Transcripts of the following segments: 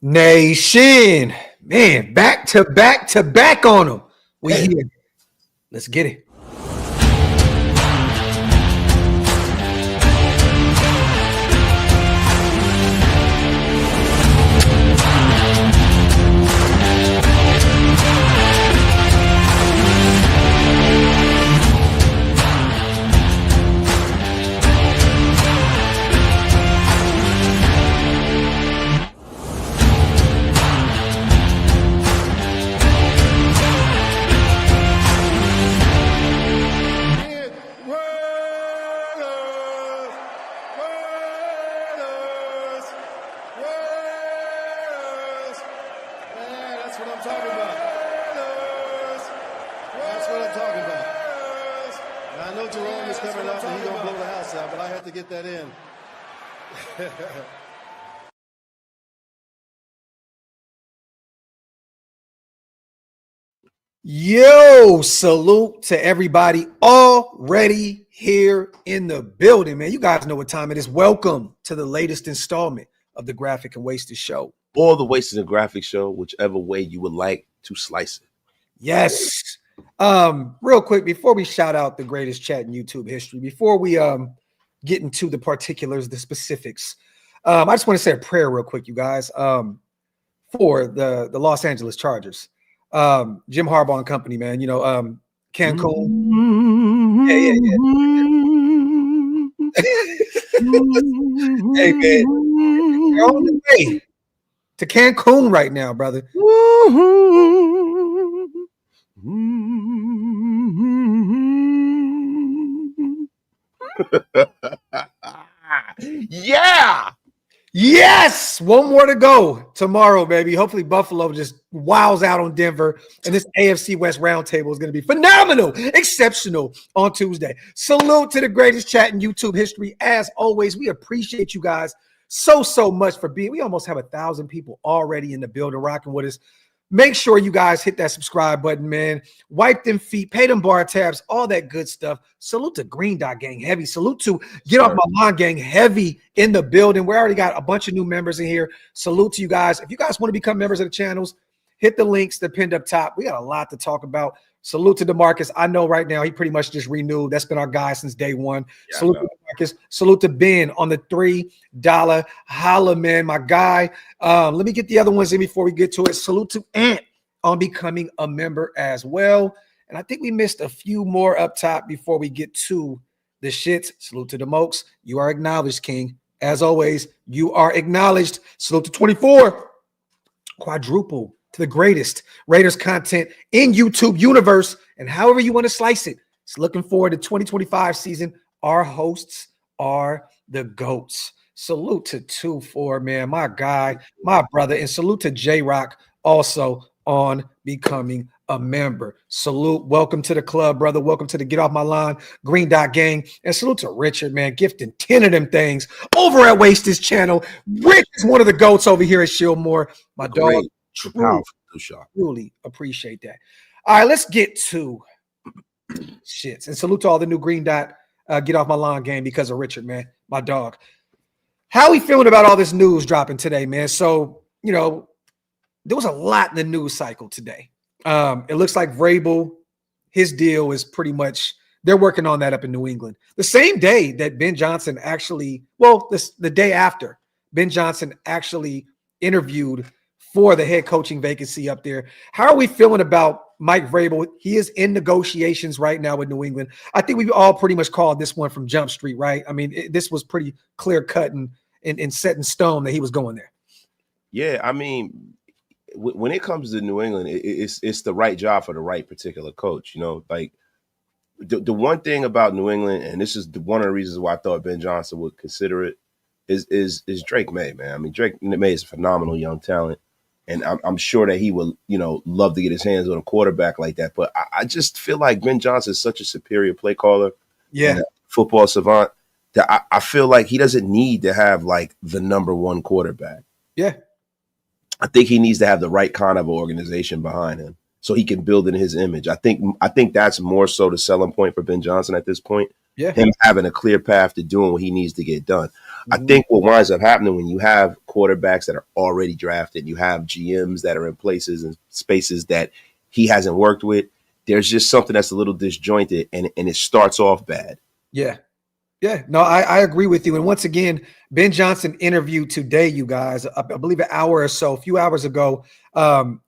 Nation, man, back to back on them. We here. Let's get it. Yo, salute to everybody already here in the building, man. You guys know what time it is. Welcome to the latest installment of the Graphk and Wasted Show. Or the Wasted and Graphk Show, whichever way you would like to slice it. Yes. Real quick, before we shout out the greatest chat in YouTube history, before we get into the particulars, the specifics, I just want to say a prayer real quick, you guys, for the Los Angeles Chargers. Jim Harbaugh and company, man. You know, Cancun. Yeah. Hey, man, you're on the way to Cancun right now, brother. Yeah. Yes, one more to go tomorrow, baby. Hopefully Buffalo just wows out on Denver, and this AFC West roundtable is going to be phenomenal, exceptional on Tuesday. Salute to the greatest chat in YouTube history. As always, we appreciate you guys so much for being. We almost have 1,000 people already in the building rocking with us. Make sure you guys hit that subscribe button, man. Wipe them feet, pay them bar tabs, all that good stuff. Salute to Green Dot Gang heavy. Salute to Get Off My Lawn Gang heavy in the building. We already got a bunch of new members in here. Salute to you guys. If you guys want to become members of the channels, hit the links. They're pinned up top. We got a lot to talk about. Salute to DeMarcus. I know right now he pretty much just renewed. That's been our guy since day one. Yeah, salute to DeMarcus. Salute to Ben on the $3 holla, man, my guy. Let me get the other ones in before we get to it. Salute to Ant on becoming a member as well. And I think we missed a few more up top before we get to the shits. Salute to the Mokes. You are acknowledged, King. As always, you are acknowledged. Salute to 24. Quadruple to the greatest Raiders content in YouTube universe, and however you want to slice it. It's looking forward to 2025 season. Our hosts are the GOATs. Salute to 2-4, man, my guy, my brother, and salute to J-Rock also on becoming a member. Salute, welcome to the club, brother. Welcome to the Get Off My Lawn Green Dot Gang, and salute to Richard, man, gifting 10 of them things over at Wasted channel. Rich is one of the GOATs over here at Shieldmore, my dog. Truly appreciate that. All right, let's get to shits. And salute to all the new Green Dot Get Off My Lawn game because of Richard, man, my dog. How we feeling about all this news dropping today, man? So, you know, there was a lot in the news cycle today. It looks like Vrabel, his deal is pretty much, they're working on that up in New England. The same day that Ben Johnson actually, the day after, Ben Johnson actually interviewed for the head coaching vacancy up there. How are we feeling about Mike Vrabel? He is in negotiations right now with New England. I think we all pretty much called this one from Jump Street, right? I mean, this was pretty clear cut and set in stone that he was going there. Yeah, I mean, when it comes to New England, it's the right job for the right particular coach. You know, like the one thing about New England, and this is one of the reasons why I thought Ben Johnson would consider it, is Drake May, man. I mean, Drake May is a phenomenal young talent. And I'm sure that he would, you know, love to get his hands on a quarterback like that. But I just feel like Ben Johnson is such a superior play caller, and a football savant, that I feel like he doesn't need to have like the number one quarterback. Yeah. I think he needs to have the right kind of organization behind him so he can build in his image. I think that's more so the selling point for Ben Johnson at this point. Yeah. Him having a clear path to doing what he needs to get done. I think what winds up happening when you have quarterbacks that are already drafted, you have GMs that are in places and spaces that he hasn't worked with, there's just something that's a little disjointed and it starts off bad. Yeah. Yeah, no, I agree with you. And once again, Ben Johnson interviewed today, you guys, I believe an hour or so, a few hours ago.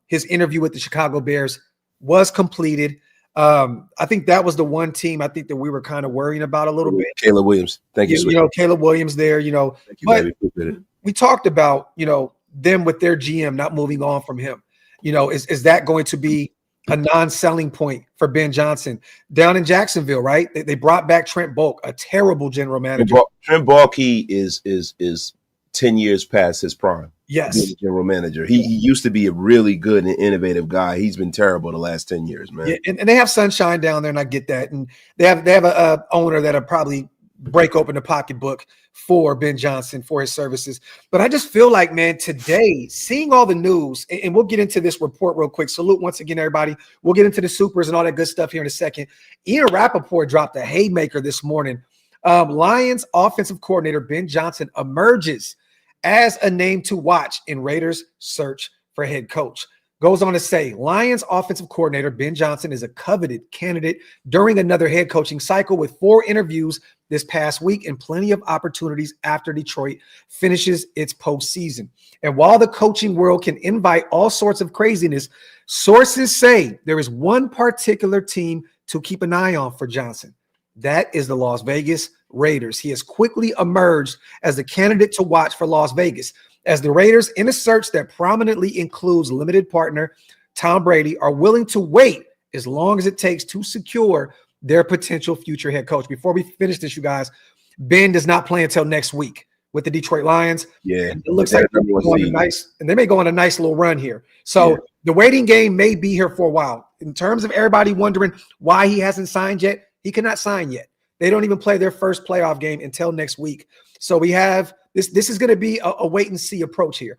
His interview with the Chicago Bears was completed. I think that was the one team I think that we were kind of worrying about a little bit. Caleb Williams. Thank you. Caleb Williams there, Thank you, but we talked about, them with their GM not moving on from him. Is that going to be a non-selling point for Ben Johnson down in Jacksonville, right? They brought back Trent Bulk, a terrible general manager. Trent Baalke is 10 years past his prime. Yes. Being a general manager. He used to be a really good and innovative guy. He's been terrible the last 10 years, man. Yeah, and they have Sunshine down there, and I get that. And they have a owner that'll probably break open the pocketbook for Ben Johnson for his services. But I just feel like, man, today, seeing all the news, and we'll get into this report real quick. Salute once again, everybody. We'll get into the supers and all that good stuff here in a second. Ian Rappaport dropped a haymaker this morning. Lions offensive coordinator Ben Johnson emerges as a name to watch in Raiders' search for head coach. Goes on to say, Lions offensive coordinator Ben Johnson is a coveted candidate during another head coaching cycle with 4 interviews this past week and plenty of opportunities after Detroit finishes its postseason. And while the coaching world can invite all sorts of craziness, sources say there is one particular team to keep an eye on for Johnson. That is the Las Vegas Raiders. He has quickly emerged as the candidate to watch for Las Vegas, as the Raiders, in a search that prominently includes limited partner Tom Brady, are willing to wait as long as it takes to secure their potential future head coach. Before we finish this, you guys, Ben does not play until next week with the Detroit Lions. Yeah, and it looks like they may go on a nice little run here. So the waiting game may be here for a while. In terms of everybody wondering why he hasn't signed yet, he cannot sign yet. They don't even play their first playoff game until next week. So we have this. This is going to be a wait and see approach here.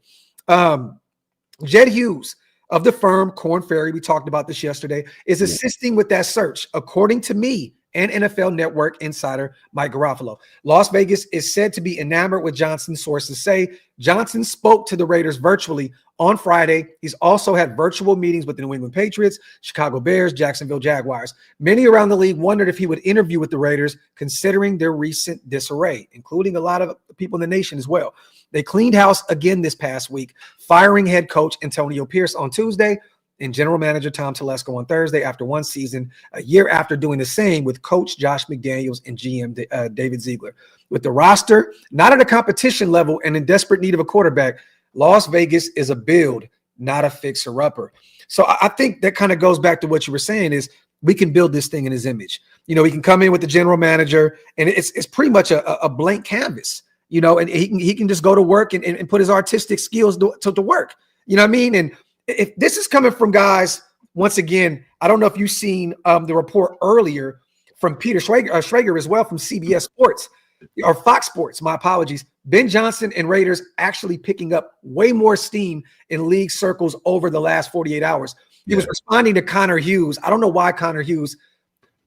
Jed Hughes of the firm Korn Ferry, we talked about this yesterday, is assisting with that search, according to me and NFL Network insider Mike Garofalo. Las Vegas is said to be enamored with Johnson, sources say. Johnson spoke to the Raiders virtually on Friday. He's also had virtual meetings with the New England Patriots, Chicago Bears, Jacksonville Jaguars. Many around the league wondered if he would interview with the Raiders, considering their recent disarray, including a lot of people in the nation as well. They cleaned house again this past week, firing head coach Antonio Pierce on Tuesday and general manager Tom Telesco on Thursday after one season, a year after doing the same with coach Josh McDaniels and GM David Ziegler. With the roster not at a competition level and in desperate need of a quarterback, Las Vegas is a build, not a fixer-upper. So I think that kind of goes back to what you were saying is we can build this thing in his image. We can come in with the general manager, and it's pretty much a blank canvas, and he can just go to work and put his artistic skills to work. You know what I mean? And if this is coming from guys, once again, I don't know if you've seen the report earlier from Peter Schrager as well from CBS Sports or Fox Sports. My apologies. Ben Johnson and Raiders actually picking up way more steam in league circles over the last 48 hours. He was responding to Connor Hughes. I don't know why Connor Hughes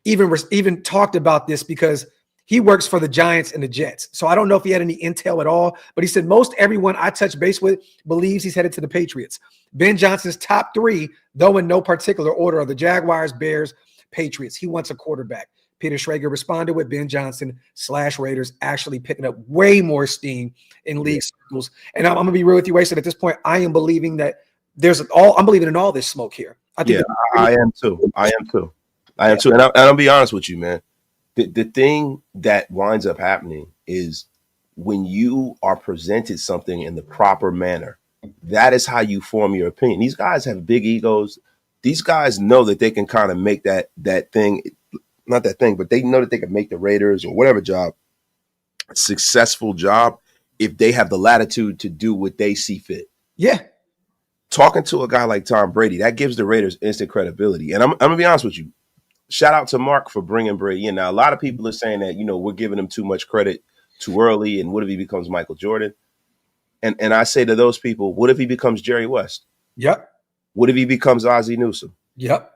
even talked about this, because he works for the Giants and the Jets. So I don't know if he had any intel at all, but he said most everyone I touch base with believes he's headed to the Patriots. Ben Johnson's top 3, though in no particular order, are the Jaguars, Bears, Patriots. He wants a quarterback. Peter Schrager responded with Ben Johnson / Raiders actually picking up way more steam in league circles. And I'm going to be real with you, Wasted. At this point, I am believing that I'm believing in all this smoke here. I am too. And I'll be honest with you, man. The thing that winds up happening is when you are presented something in the proper manner, that is how you form your opinion. These guys have big egos. These guys know that they can kind of make that thing, not that thing, but they know that they can make the Raiders or whatever job a successful job if they have the latitude to do what they see fit. Yeah. Talking to a guy like Tom Brady, that gives the Raiders instant credibility. And I'm going to be honest with you. Shout out to Mark for bringing Brady in. Now, a lot of people are saying that, we're giving him too much credit too early. And what if he becomes Michael Jordan? And I say to those people, what if he becomes Jerry West? Yep. What if he becomes Ozzie Newsome? Yep.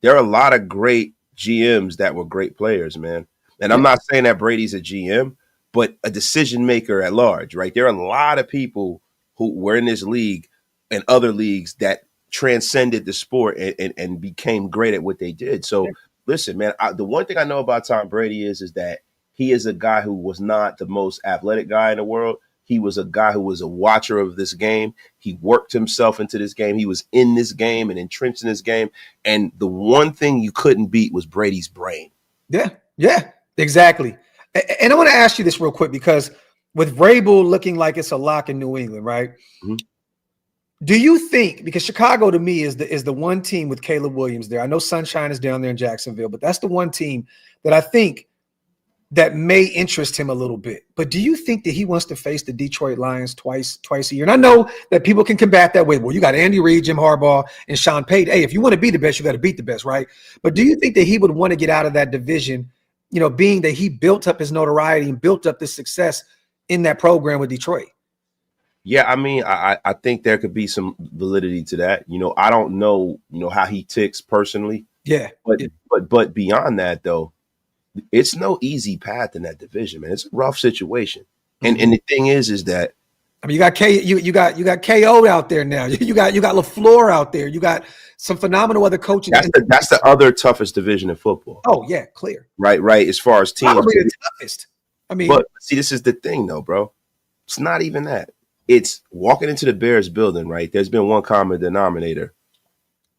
There are a lot of great GMs that were great players, man. And I'm not saying that Brady's a GM, but a decision maker at large, right? There are a lot of people who were in this league and other leagues that transcended the sport and became great at what they did. So listen, man, the one thing I know about Tom Brady is that he is a guy who was not the most athletic guy in the world. He was a guy who was a watcher of this game. He worked himself into this game. He was in this game and entrenched in this game. And the one thing you couldn't beat was Brady's brain. Yeah, exactly. And I want to ask you this real quick, because with Vrabel looking like it's a lock in New England, right? Mm-hmm. Do you think, because Chicago to me is the one team with Caleb Williams there. I know Sunshine is down there in Jacksonville, but that's the one team that I think that may interest him a little bit. But do you think that he wants to face the Detroit Lions twice a year? And I know that people can combat that way. Well, you got Andy Reid, Jim Harbaugh, and Sean Payton. Hey, if you want to be the best, you got to beat the best, right? But do you think that he would want to get out of that division, being that he built up his notoriety and built up this success in that program with Detroit? Yeah, I mean, I think there could be some validity to that. I don't know, how he ticks personally. Yeah. But beyond that, though, it's no easy path in that division, man. It's a rough situation. And the thing is that I mean, you got KO out there now. You got LaFleur out there. You got some phenomenal other coaches. That's the other toughest division in football. Oh yeah, clear. Right. As far as teams, probably the toughest. I mean, but see, this is the thing, though, bro. It's not even that. It's walking into the Bears building, right? There's been one common denominator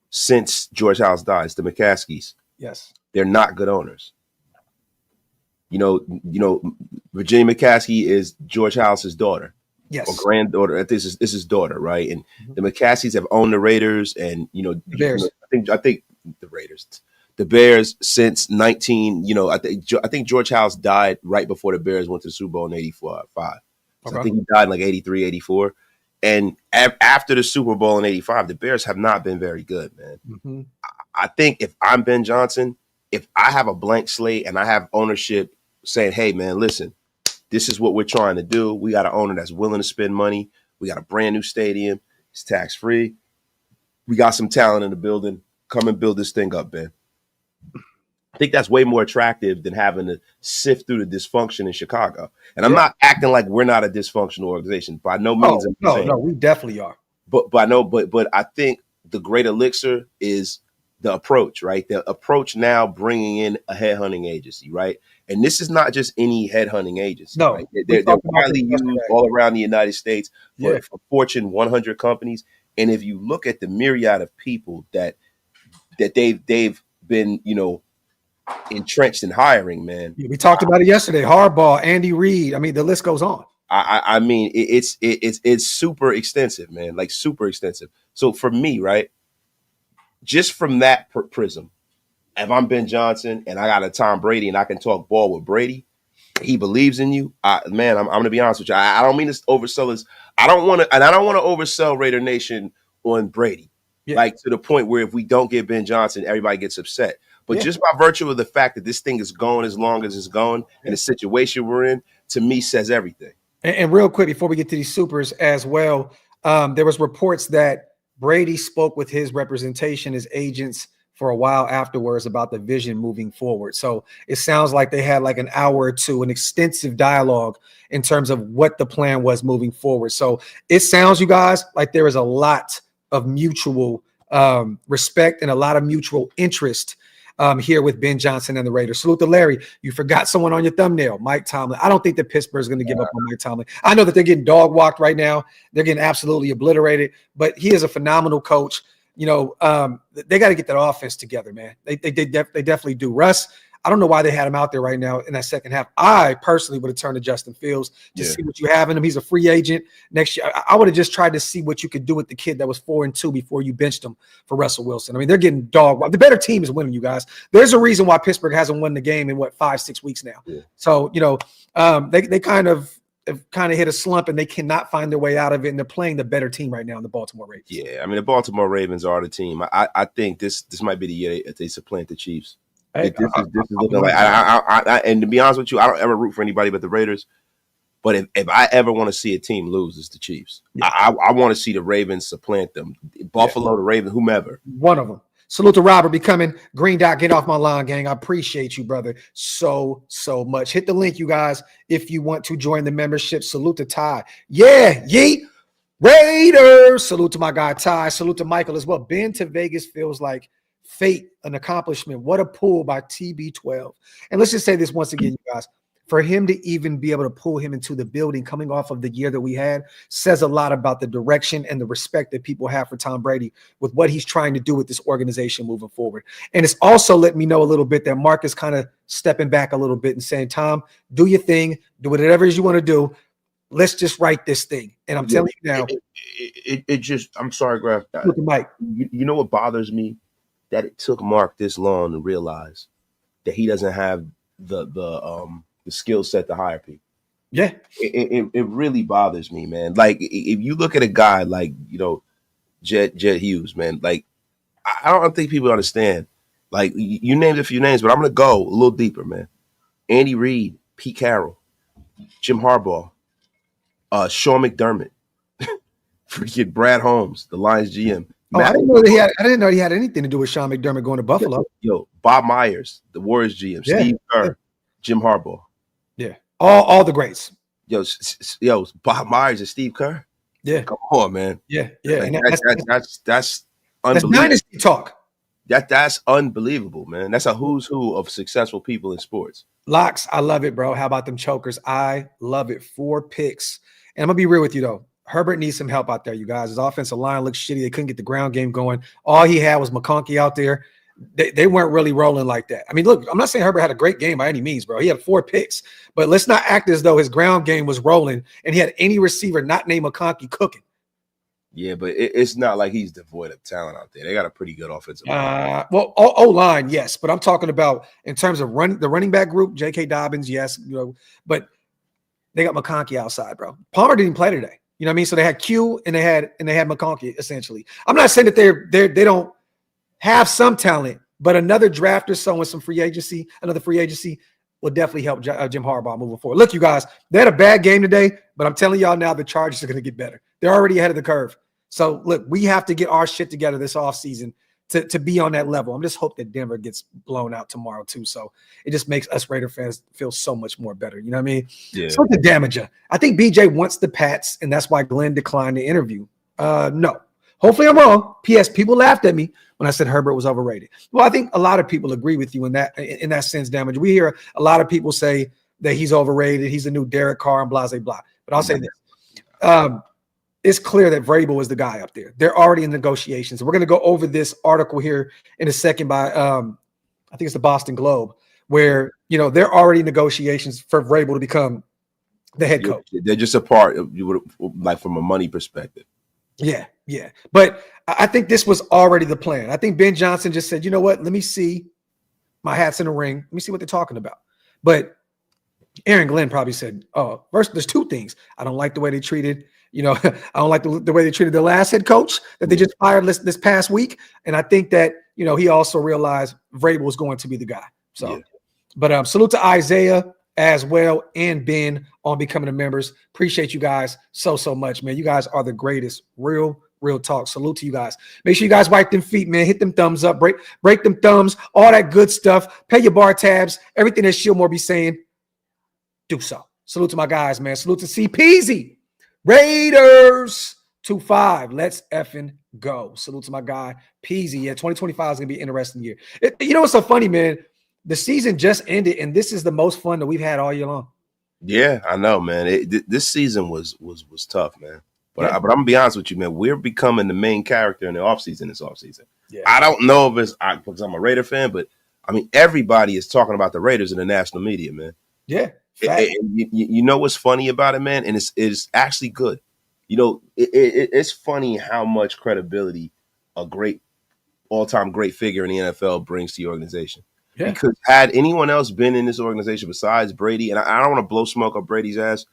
since George House died. It's the McCaskies. Yes, they're not good owners. Virginia McCaskey is George House's daughter. Yes. Or granddaughter. I think this is his daughter, right? And the McCaskies have owned the Raiders and, the Bears. I think the Raiders. The Bears since I think George House died right before the Bears went to the Super Bowl in 85. So I think he died in like 83, 84. And after the Super Bowl in 85, the Bears have not been very good, man. Mm-hmm. I think if I'm Ben Johnson, if I have a blank slate and I have ownership saying, hey, man, listen, this is what we're trying to do. We got an owner that's willing to spend money. We got a brand new stadium. It's tax-free. We got some talent in the building. Come and build this thing up, Ben. I think that's way more attractive than having to sift through the dysfunction in Chicago. And I'm not acting like we're not a dysfunctional organization. By no means. No, we definitely are. But I think the great elixir is the approach, right? The approach now bringing in a headhunting agency, right? And this is not just any headhunting agency. No, right? They're widely used all around the United States for Fortune 100 companies. And if you look at the myriad of people that they've been, entrenched in hiring, man. We talked about it yesterday. Harbaugh, Andy Reid. I mean, the list goes on. I mean, it's super extensive, man. Like super extensive. So for me, right, just from that prism, if I'm Ben Johnson and I got a Tom Brady and I can talk ball with Brady, he believes in you. I'm going to be honest with you. I don't mean to oversell this. I don't want to oversell Raider Nation on Brady, like to the point where if we don't get Ben Johnson, everybody gets upset. But just by virtue of the fact that this thing is going as long as it's going and the situation we're in, to me, says everything. And real quick, before we get to these supers as well, there was reports that Brady spoke with his representation, his agents, for a while afterwards about the vision moving forward. So it sounds like they had like an hour or two, an extensive dialogue in terms of what the plan was moving forward. So it sounds, you guys, like there is a lot of mutual respect and a lot of mutual interest here with Ben Johnson and the Raiders. Salute to Larry. You forgot someone on your thumbnail, Mike Tomlin. I don't think that Pittsburgh's going to give up on Mike Tomlin. I know that they're getting dog walked right now. They're getting absolutely obliterated, but he is a phenomenal coach. They got to get that offense together, man. They definitely do. Russ, I don't know why they had him out there right now in that second half. I personally would have turned to Justin Fields to see what you have in him. He's a free agent next year. I would have just tried to see what you could do with the kid that was 4-2 before you benched him for Russell Wilson. I mean, they're getting dog. The better team is winning, you guys. There's a reason why Pittsburgh hasn't won the game in 5-6 weeks now. Yeah. So, they kind of hit a slump and they cannot find their way out of it. And they're playing the better team right now in the Baltimore Ravens. Yeah, I mean, the Baltimore Ravens are the team. I think this might be the year that they supplant the Chiefs. Hey, this is looking like and to be honest with you, I don't ever root for anybody but the Raiders. But if I ever want to see a team lose, it's the Chiefs. Yeah. I want to see the Ravens supplant them. Buffalo, the Ravens, whomever. One of them. Salute to Robert becoming Green Dot. Get off my lawn, gang. I appreciate you, brother, so much. Hit the link, you guys, if you want to join the membership. Salute to Ty. Yeah, yeet. Raiders. Salute to my guy Ty. Salute to Michael as well. Been to Vegas feels like fate, an accomplishment. What a pull by TB12. And let's just say this once again, you guys. For him to even be able to pull him into the building coming off of the year that we had says a lot about the direction and the respect that people have for Tom Brady with what he's trying to do with this organization moving forward. And it's also let me know a little bit that Mark is kind of stepping back a little bit and saying, Tom, do your thing, do whatever it is you want to do. Let's just write this thing. And I'm telling you now. It just, I'm sorry, Graphk. Look at Mike. You know what bothers me? That it took Mark this long to realize that he doesn't have the skill set to hire people. Yeah. It really bothers me, man. Like, if you look at a guy like, Jet Hughes, man, like, I don't think people understand. Like, you named a few names, but I'm going to go a little deeper, man. Andy Reid, Pete Carroll, Jim Harbaugh, Sean McDermott, freaking Brad Holmes, the Lions GM. I didn't know he had anything to do with Sean McDermott going to Buffalo. Bob Myers, the Warriors GM, Steve Kerr, Jim Harbaugh. Yeah, all the greats. Bob Myers and Steve Kerr. Yeah, come on, man. Yeah. Like, that's That's unbelievable. dynasty talk. That's unbelievable, man. That's a who's who of successful people in sports. Locks, I love it, bro. How about them chokers? I love it. 4 picks, and I'm gonna be real with you though. Herbert needs some help out there, you guys. His offensive line looks shitty. They couldn't get the ground game going. All he had was McConkey out there. They weren't really rolling like that. I mean, look, I'm not saying Herbert had a great game by any means, bro. He had 4 picks, but let's not act as though his ground game was rolling and he had any receiver not named McConkey cooking. Yeah, but it's not like he's devoid of talent out there. They got a pretty good offensive line. Well, O-line, yes, but I'm talking about in terms of the running back group, J.K. Dobbins, yes, but they got McConkey outside, bro. Palmer didn't play today. You know what I mean? So they had Q and they had McConkey essentially. I'm not saying that they don't have some talent, but another draft or so with some another free agency will definitely help Jim Harbaugh moving forward. Look, you guys, they had a bad game today, but I'm telling y'all now the Chargers are going to get better. They're already ahead of the curve. So look, we have to get our shit together this offseason to be on that level. I'm just hope that Denver gets blown out tomorrow too. So it just makes us Raider fans feel so much more better. You know what I mean? Yeah. Something damager. I think BJ wants the Pats, and that's why Glenn declined the interview. No. Hopefully I'm wrong. P.S. People laughed at me when I said Herbert was overrated. Well, I think a lot of people agree with you in that sense, damage. We hear a lot of people say that he's overrated. He's the new Derek Carr and blah, blah, blah. But I'll say this. It's clear that Vrabel is the guy up there. They're already in negotiations. We're going to go over this article here in a second by, I think it's the Boston Globe, where, they're already in negotiations for Vrabel to become the head coach. They're just a part of, like, from a money perspective. Yeah. But I think this was already the plan. I think Ben Johnson just said, you know what? Let me see. My hat's in the ring. Let me see what they're talking about. But Aaron Glenn probably said, first, there's 2 things. I don't like the way they treated, I don't like the way they treated their last head coach that they just fired this past week. And I think that, he also realized Vrabel was going to be the guy. So, But salute to Isaiah as well and Ben on becoming the members. Appreciate you guys so much, man. You guys are the greatest. Real talk. Salute to you guys. Make sure you guys wipe them feet, man. Hit them thumbs up. Break them thumbs. All that good stuff. Pay your bar tabs. Everything that Shieldmore be saying, do so. Salute to my guys, man. Salute to C. Peasy. Raiders 2-5. Let's effing go. Salute to my guy, Peasy. Yeah, 2025 is going to be an interesting year. What's so funny, man? The season just ended, and this is the most fun that we've had all year long. Yeah, I know, man. This season was tough, man. But I'm going to be honest with you, man. We're becoming the main character in the offseason this offseason. Yeah. I don't know if it's because I'm a Raider fan, but, I mean, everybody is talking about the Raiders in the national media, man. Yeah. You know what's funny about it, man? And it's actually good. It's funny how much credibility a great all-time great figure in the NFL brings to your organization. Yeah. Because had anyone else been in this organization besides Brady, and I don't want to blow smoke up Brady's ass,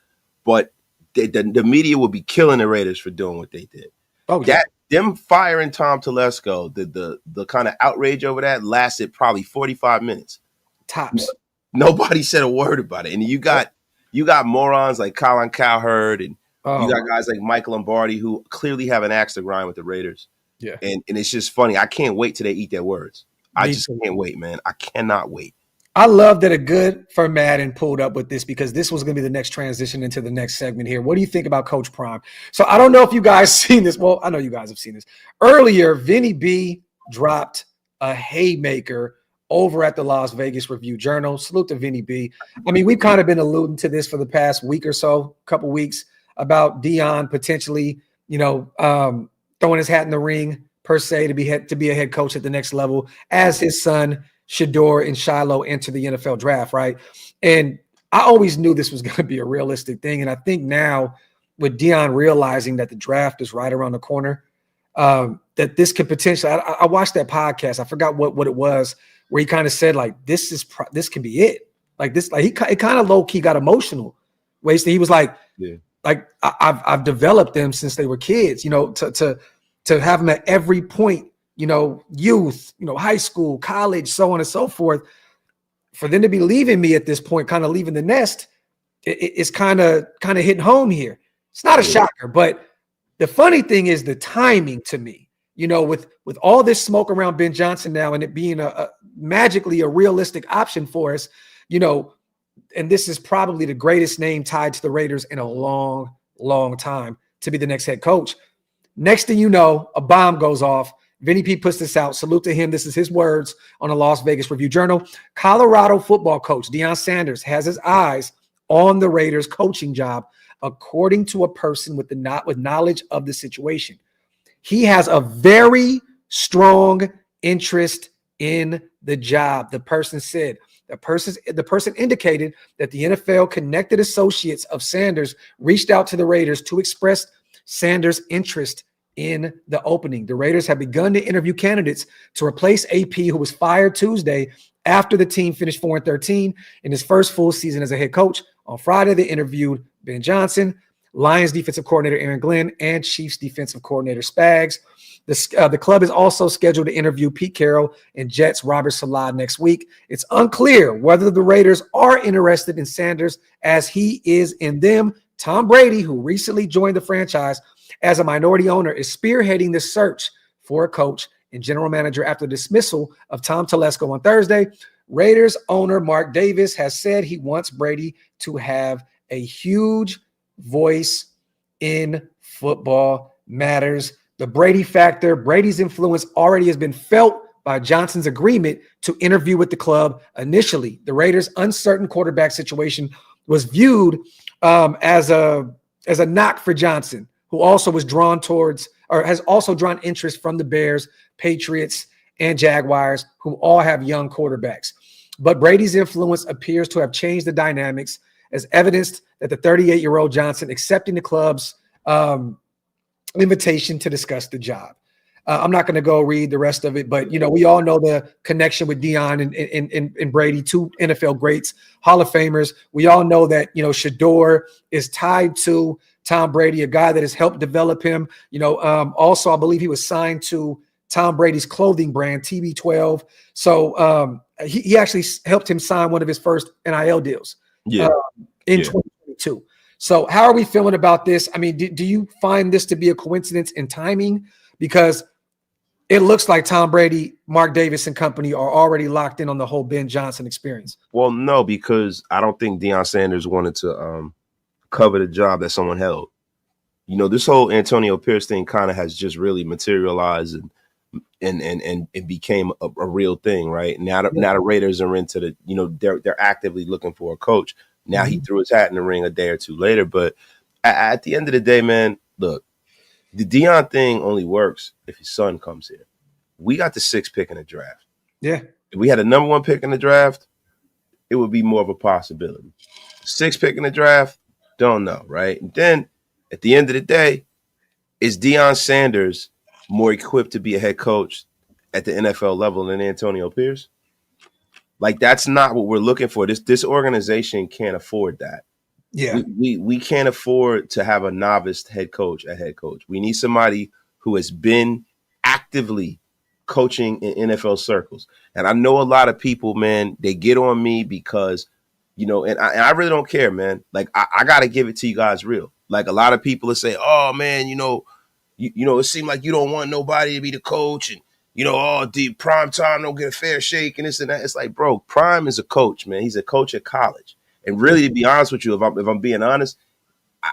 but the media would be killing the Raiders for doing what they did. Oh, yeah. Them firing Tom Telesco, the kind of outrage over that lasted probably 45 minutes. Tops. Nobody said a word about it. And you got morons like Colin Cowherd and you got guys like Mike Lombardi who clearly have an axe to grind with the Raiders. Yeah. And it's just funny. I can't wait till they eat their words. I Me just too. can't wait, man. I cannot wait. I love that a good for Madden pulled up with this because this was going to be the next transition into the next segment here. What do you think about Coach Prime? So I don't know if you guys seen this. Well, I know you guys have seen this. Earlier, Vinny B dropped a haymaker over at the Las Vegas Review-Journal. Salute to Vinny B. I mean, we've kind of been alluding to this for the past week or so, couple weeks, about Deion potentially, throwing his hat in the ring per se to be a head coach at the next level as his son Shador and Shiloh enter the NFL draft, right? And I always knew this was going to be a realistic thing. And I think now with Deion realizing that the draft is right around the corner, that this could potentially, I watched that podcast. I forgot what it was where he kind of said like, this can be it. Like this, like it kind of low key got emotional. He was like, yeah. Like I've developed them since they were kids, to have them at every point, youth, high school, college, so on and so forth. For them to be leaving me at this point, kind of leaving the nest, it's kind of hitting home here. It's not a shocker, but the funny thing is the timing to me, with all this smoke around Ben Johnson now and it being a magically a realistic option for us, and this is probably the greatest name tied to the Raiders in a long, long time to be the next head coach. Next thing you know, a bomb goes off. Vinny P puts this out. Salute to him. This is his words on the Las Vegas Review-Journal. Colorado football coach Deion Sanders has his eyes on the Raiders coaching job, according to a person with knowledge of the situation. He has a very strong interest in the job, the person said. The person indicated that the NFL connected associates of Sanders reached out to the Raiders to express Sanders' interest in the opening. The Raiders have begun to interview candidates to replace AP, who was fired Tuesday after the team finished 4-13 in his first full season as a head coach. On Friday, they interviewed Ben Johnson, Lions defensive coordinator Aaron Glenn, and Chiefs defensive coordinator Spags. The club is also scheduled to interview Pete Carroll and Jets Robert Saleh next week. It's unclear whether the Raiders are interested in Sanders as he is in them. Tom Brady, who recently joined the franchise as a minority owner, is spearheading the search for a coach and general manager after the dismissal of Tom Telesco on Thursday. Raiders owner Mark Davis has said he wants Brady to have a huge voice in football matters. The Brady factor, Brady's influence already has been felt by Johnson's agreement to interview with the club initially. The Raiders' uncertain quarterback situation was viewed as a knock for Johnson, who also was drawn towards or has also drawn interest from the Bears, Patriots, and Jaguars, who all have young quarterbacks. But Brady's influence appears to have changed the dynamics, as evidenced that the 38-year-old Johnson accepting the club's invitation to discuss the job. I'm not going to go read the rest of it, but we all know the connection with Deion and Brady, two NFL greats, Hall of Famers. We all know that Shador is tied to Tom Brady, a guy that has helped develop him. Also I believe he was signed to Tom Brady's clothing brand TB12. So he actually helped him sign one of his first NIL deals in 2022. So how are we feeling about this? I mean, do you find this to be a coincidence in timing? Because it looks like Tom Brady, Mark Davis, and company are already locked in on the whole Ben Johnson experience. Well, no, because I don't think Deion Sanders wanted to cover the job that someone held. This whole Antonio Pierce thing kind of has just really materialized and it became a real thing, right? Now the Raiders are into they're actively looking for a coach. Now he threw his hat in the ring a day or two later. But at the end of the day, man, look, the Deion thing only works if his son comes here. We got the 6th pick in the draft. Yeah. If we had a number 1 pick in the draft, it would be more of a possibility. 6th pick in the draft, don't know, right? And then at the end of the day, is Deion Sanders more equipped to be a head coach at the NFL level than Antonio Pierce? Like, that's not what we're looking for. This organization can't afford that. Yeah. We can't afford to have a novice head coach at head coach. We need somebody who has been actively coaching in NFL circles. And I know a lot of people, man, they get on me because, and I really don't care, man. Like, I got to give it to you guys real. Like, a lot of people will say, oh, man, you know, it seemed like you don't want nobody to be the coach, and you know, the prime time don't get a fair shake and this and that. It's like, bro, Prime is a coach, man. He's a coach at college. And really, to be honest with you, if I'm being honest,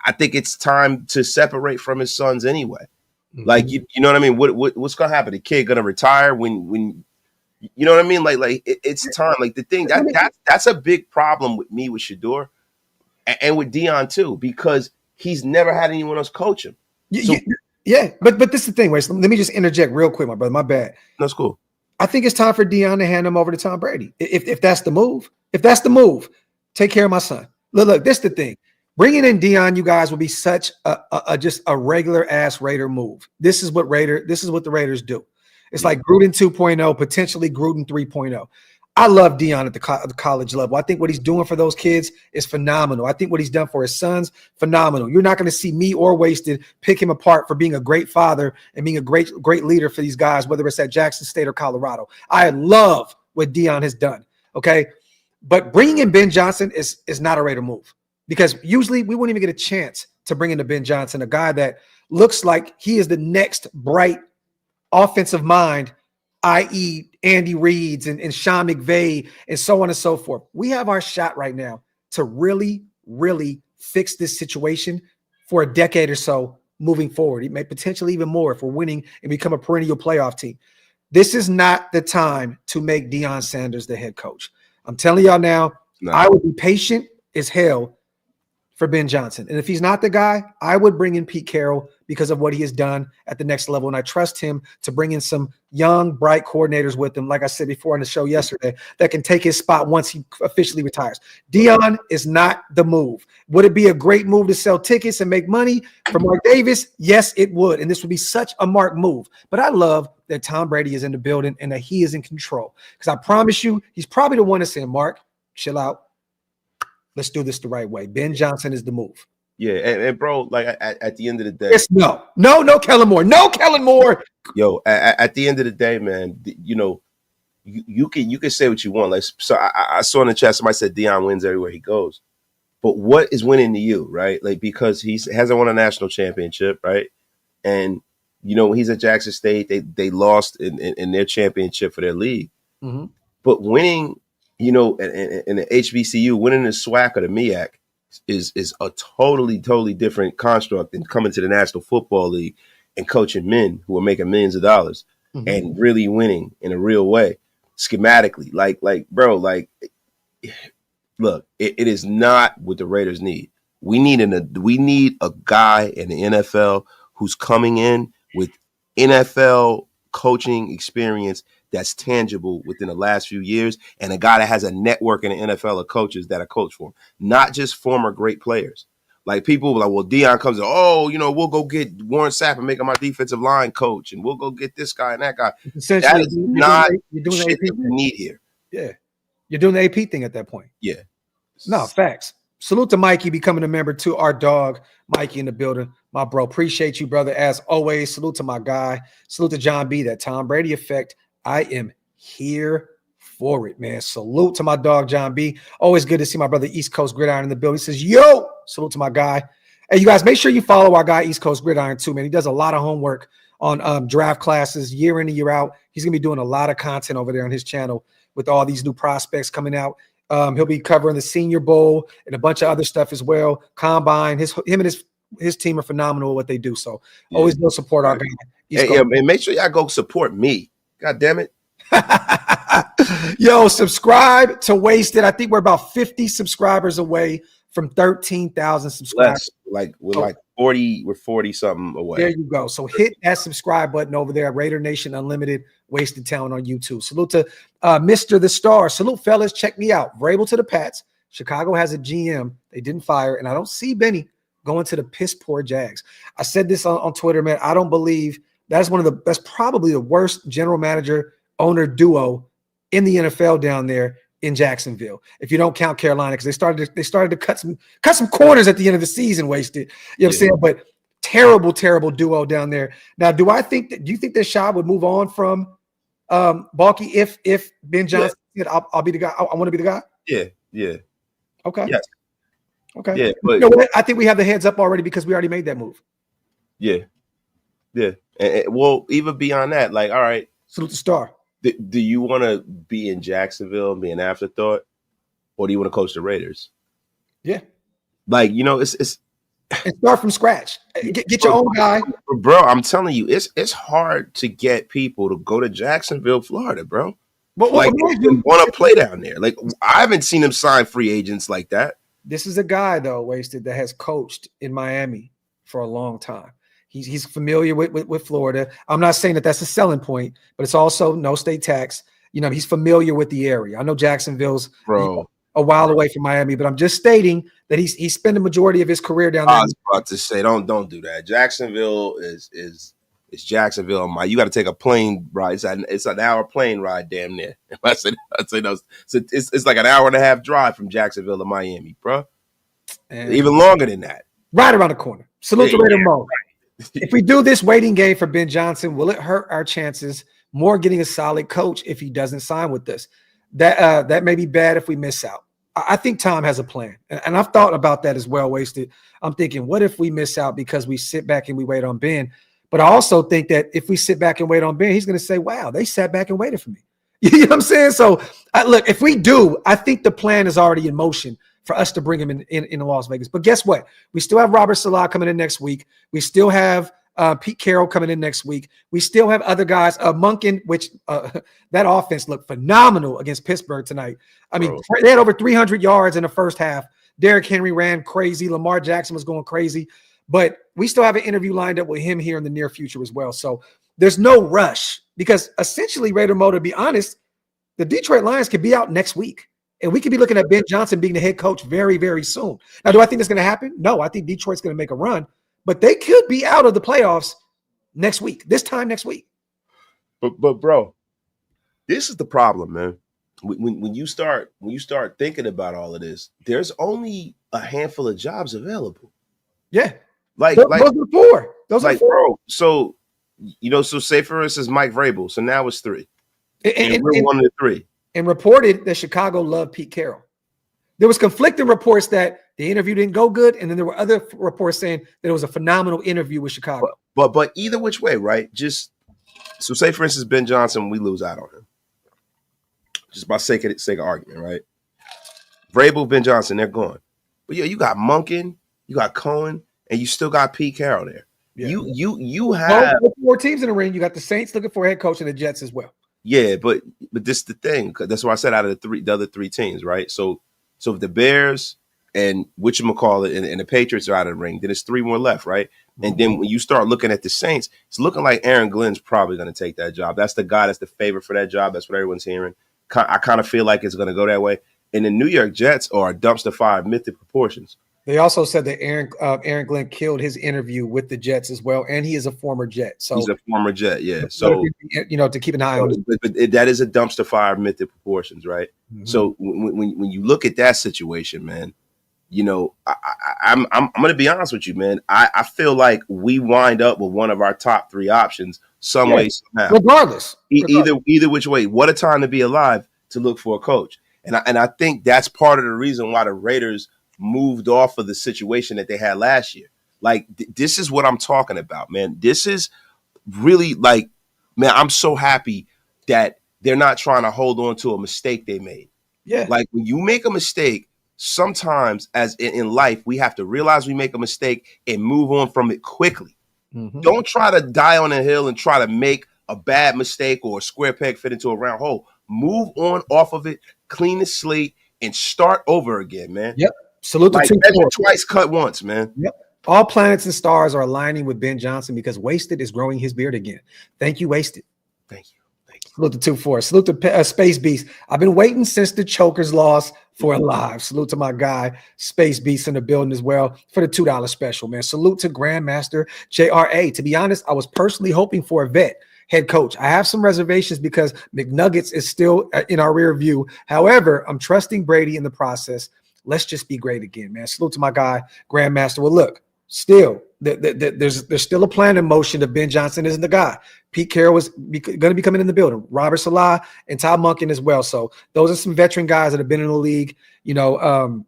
I think it's time to separate from his sons anyway. Mm-hmm. Like, you know what I mean? What's gonna happen? The kid gonna retire when you know what I mean? Like it's time. Like the thing that's a big problem with me with Shedeur and with Deion too, because he's never had anyone else coach him. So, yeah, but this is the thing. Wait, so let me just interject real quick, my brother. My bad. That's cool. I think it's time for Deion to hand him over to Tom Brady. If that's the move, take care of my son. Look, this is the thing. Bringing in Deion, you guys, will be such just a regular ass Raider move. This is what the Raiders do. It's like Gruden 2.0, potentially Gruden 3.0. I love Deion at the college level. I think what he's doing for those kids is phenomenal. I think what he's done for his sons, phenomenal. You're not going to see me or Wasted pick him apart for being a great father and being a great leader for these guys, whether it's at Jackson State or Colorado. I love what Deion has done, okay? But bringing in Ben Johnson is not a Raider move, because usually we wouldn't even get a chance to bring in Ben Johnson, a guy that looks like he is the next bright offensive mind, i.e. Andy Reid's and Sean McVay and so on and so forth. We have our shot right now to really, really fix this situation for a decade or so moving forward. It may potentially even more if we're winning and become a perennial playoff team. This is not the time to make Deion Sanders the head coach. I'm telling y'all now, I would be patient as hell for Ben Johnson. And if he's not the guy, I would bring in Pete Carroll because of what he has done at the next level. And I trust him to bring in some young, bright coordinators with him, like I said before on the show yesterday, that can take his spot once he officially retires. Deion is not the move. Would it be a great move to sell tickets and make money for Mark Davis? Yes, it would. And this would be such a Mark move. But I love that Tom Brady is in the building and that he is in control. Because I promise you, he's probably the one to say, Mark, chill out. Let's do this the right way. Ben Johnson is the move. Yeah, and bro, like at the end of the day, it's no Kellen Moore, no Kellen Moore. Yo, at the end of the day, man, you know, you can say what you want. Like, so I saw in the chat somebody said Deion wins everywhere he goes, but what is winning to you, right? Like, because he hasn't won a national championship, right? And you know, he's at Jackson State. They lost in their championship for their league, but winning. You know, in the HBCU, winning the SWAC or the MEAC is a totally different construct than coming to the National Football League and coaching men who are making millions of dollars and really winning in a real way, schematically. Like, bro, like, look, it is not what the Raiders need. We need a guy in the NFL who's coming in with NFL coaching experience that's tangible within the last few years, and a guy that has a network in the NFL of coaches that are coached for him, not just former great players. Like, people like, well, Deion comes in, oh, you know, we'll go get Warren Sapp and make him our defensive line coach, and we'll go get this guy and that guy. That is not shit that we need here. Yeah. You're doing the AP thing at that point. Yeah. No, facts. Salute to Mikey becoming a member, to our dog, Mikey in the building. My bro, appreciate you, brother, as always. Salute to my guy. Salute to John B, that Tom Brady effect. I am here for it, man. Salute to my dog, John B. Always good to see my brother, East Coast Gridiron, in the building. He says, yo, salute to my guy. Hey, you guys, make sure you follow our guy, East Coast Gridiron, too, man. He does a lot of homework on draft classes year in and year out. He's going to be doing a lot of content over there on his channel with all these new prospects coming out. He'll be covering the Senior Bowl and a bunch of other stuff as well. Combine. Him and his team are phenomenal at what they do. So always go support our guy. Hey, and make sure y'all go support me. God damn it. Yo, subscribe to Wasted. I think we're about 50 subscribers away from 13,000 subscribers. We're 40 something away. There you go. So hit that subscribe button over there. Raider Nation Unlimited, Wasted Talent on YouTube. Salute to Mr. The Star. Salute, fellas. Check me out. Vrabel to the Pats. Chicago has a GM they didn't fire, and I don't see Benny going to the piss poor Jags. I said this on Twitter, man. I don't believe that's probably the worst general manager owner duo in the NFL down there in Jacksonville, if you don't count Carolina, because they started to cut some corners at the end of the season. Wasted, you know what I'm saying? But terrible duo down there. Now, do you think that Shad would move on from Balky if Ben Johnson said, I'll be the guy, I want to be the guy? Yeah. Okay. Yes. Okay. Yeah, but you know what? I think we have the heads up already because we already made that move. Yeah. Yeah. And, well, even beyond that, like, all right, Salute the star. do you want to be in Jacksonville and be an afterthought, or do you want to coach the Raiders? Yeah. Like, you know, it's And start from scratch. Get your own guy. Bro, I'm telling you, it's hard to get people to go to Jacksonville, Florida, bro. But Like, they want to play down there. Like, I haven't seen them sign free agents like that. This is a guy, though, Wasted, that has coached in Miami for a long time. He's familiar with Florida. I'm not saying that that's a selling point, but it's also no state tax. You know, he's familiar with the area. I know Jacksonville's a while away from Miami, but I'm just stating that he's spent the majority of his career down there. I was about to say, don't do that. Jacksonville is Jacksonville. You got to take a plane ride. It's an hour plane ride, damn near. I say no. So it's like an hour and a half drive from Jacksonville to Miami, bro. And even longer than that. Right around the corner. Salute to Raider Mo. If we do this waiting game for Ben Johnson, will it hurt our chances more getting a solid coach if he doesn't sign with us? That may be bad if we miss out. I think Tom has a plan, and I've thought about that as well, Wasted. I'm thinking, what if we miss out because we sit back and we wait on Ben? But I also think that if we sit back and wait on Ben, he's going to say, wow, they sat back and waited for me. You know what I'm saying? So, look, if we do, I think the plan is already in motion for us to bring him in Las Vegas. But guess what? We still have Robert Salah coming in next week. We still have Pete Carroll coming in next week. We still have other guys. Monken, which that offense looked phenomenal against Pittsburgh tonight. I mean, they had over 300 yards in the first half. Derrick Henry ran crazy. Lamar Jackson was going crazy. But we still have an interview lined up with him here in the near future as well. So there's no rush because essentially, Raider Mo, to be honest, the Detroit Lions could be out next week. And we could be looking at Ben Johnson being the head coach very, very soon. Now, do I think that's going to happen? No, I think Detroit's going to make a run. But they could be out of the playoffs next week, this time next week. But bro, this is the problem, man. When you start thinking about all of this, there's only a handful of jobs available. Yeah, like those are four. Those are four. Bro. So so say for instance Mike Vrabel. So now it's three, and we're one of the three. And reported that Chicago loved Pete Carroll. There was conflicting reports that the interview didn't go good, and then there were other reports saying that it was a phenomenal interview with Chicago. But either which way, right? Just so say for instance Ben Johnson, we lose out on him. Just by sake of argument, right? Vrabel, Ben Johnson, they're gone. But yeah, you got Monken, you got Cohen, and you still got Pete Carroll there. Yeah. You have four teams in the ring. You got the Saints looking for a head coach and the Jets as well. Yeah, but this is the thing. That's why I said out of the other three teams, right? So if the Bears and whatchamacallit and the Patriots are out of the ring, then it's three more left, right? Mm-hmm. And then when you start looking at the Saints, it's looking like Aaron Glenn's probably going to take that job. That's the guy that's the favorite for that job. That's what everyone's hearing. I kind of feel like it's going to go that way. And the New York Jets are a dumpster fire of mythic proportions. They also said that Aaron Glenn killed his interview with the Jets as well, and he is a former Jet. So he's a former Jet, yeah. So to keep an eye on. But that is a dumpster fire of mythic proportions, right? Mm-hmm. So when you look at that situation, man, I'm going to be honest with you, man. I feel like we wind up with one of our top three options some way somehow. Regardless. Either which way. What a time to be alive to look for a coach, and I think that's part of the reason why the Raiders moved off of the situation that they had last year. Like, this is what I'm talking about, man. This is really like, man, I'm so happy that they're not trying to hold on to a mistake they made. Yeah. Like, when you make a mistake, sometimes as in life, we have to realize we make a mistake and move on from it quickly. Mm-hmm. Don't try to die on a hill and try to make a bad mistake or a square peg fit into a round hole. Move on off of it, clean the slate, and start over again, man. Yep. Salute like to twice, cut once, man. Yep. All planets and stars are aligning with Ben Johnson because Wasted is growing his beard again. Thank you, Wasted. Thank you. Salute to 2-4. Salute to Space Beast. I've been waiting since the Chokers lost for a live. Salute to my guy, Space Beast in the building as well for the $2 special, man. Salute to Grandmaster JRA. To be honest, I was personally hoping for a vet head coach. I have some reservations because McNuggets is still in our rear view. However, I'm trusting Brady in the process. Let's just be great again, man. Salute to my guy, Grandmaster. Well, look, still, there's still a plan in motion that Ben Johnson isn't the guy. Pete Carroll is going to be coming in the building. Robert Salah and Tom Monken as well. So those are some veteran guys that have been in the league, and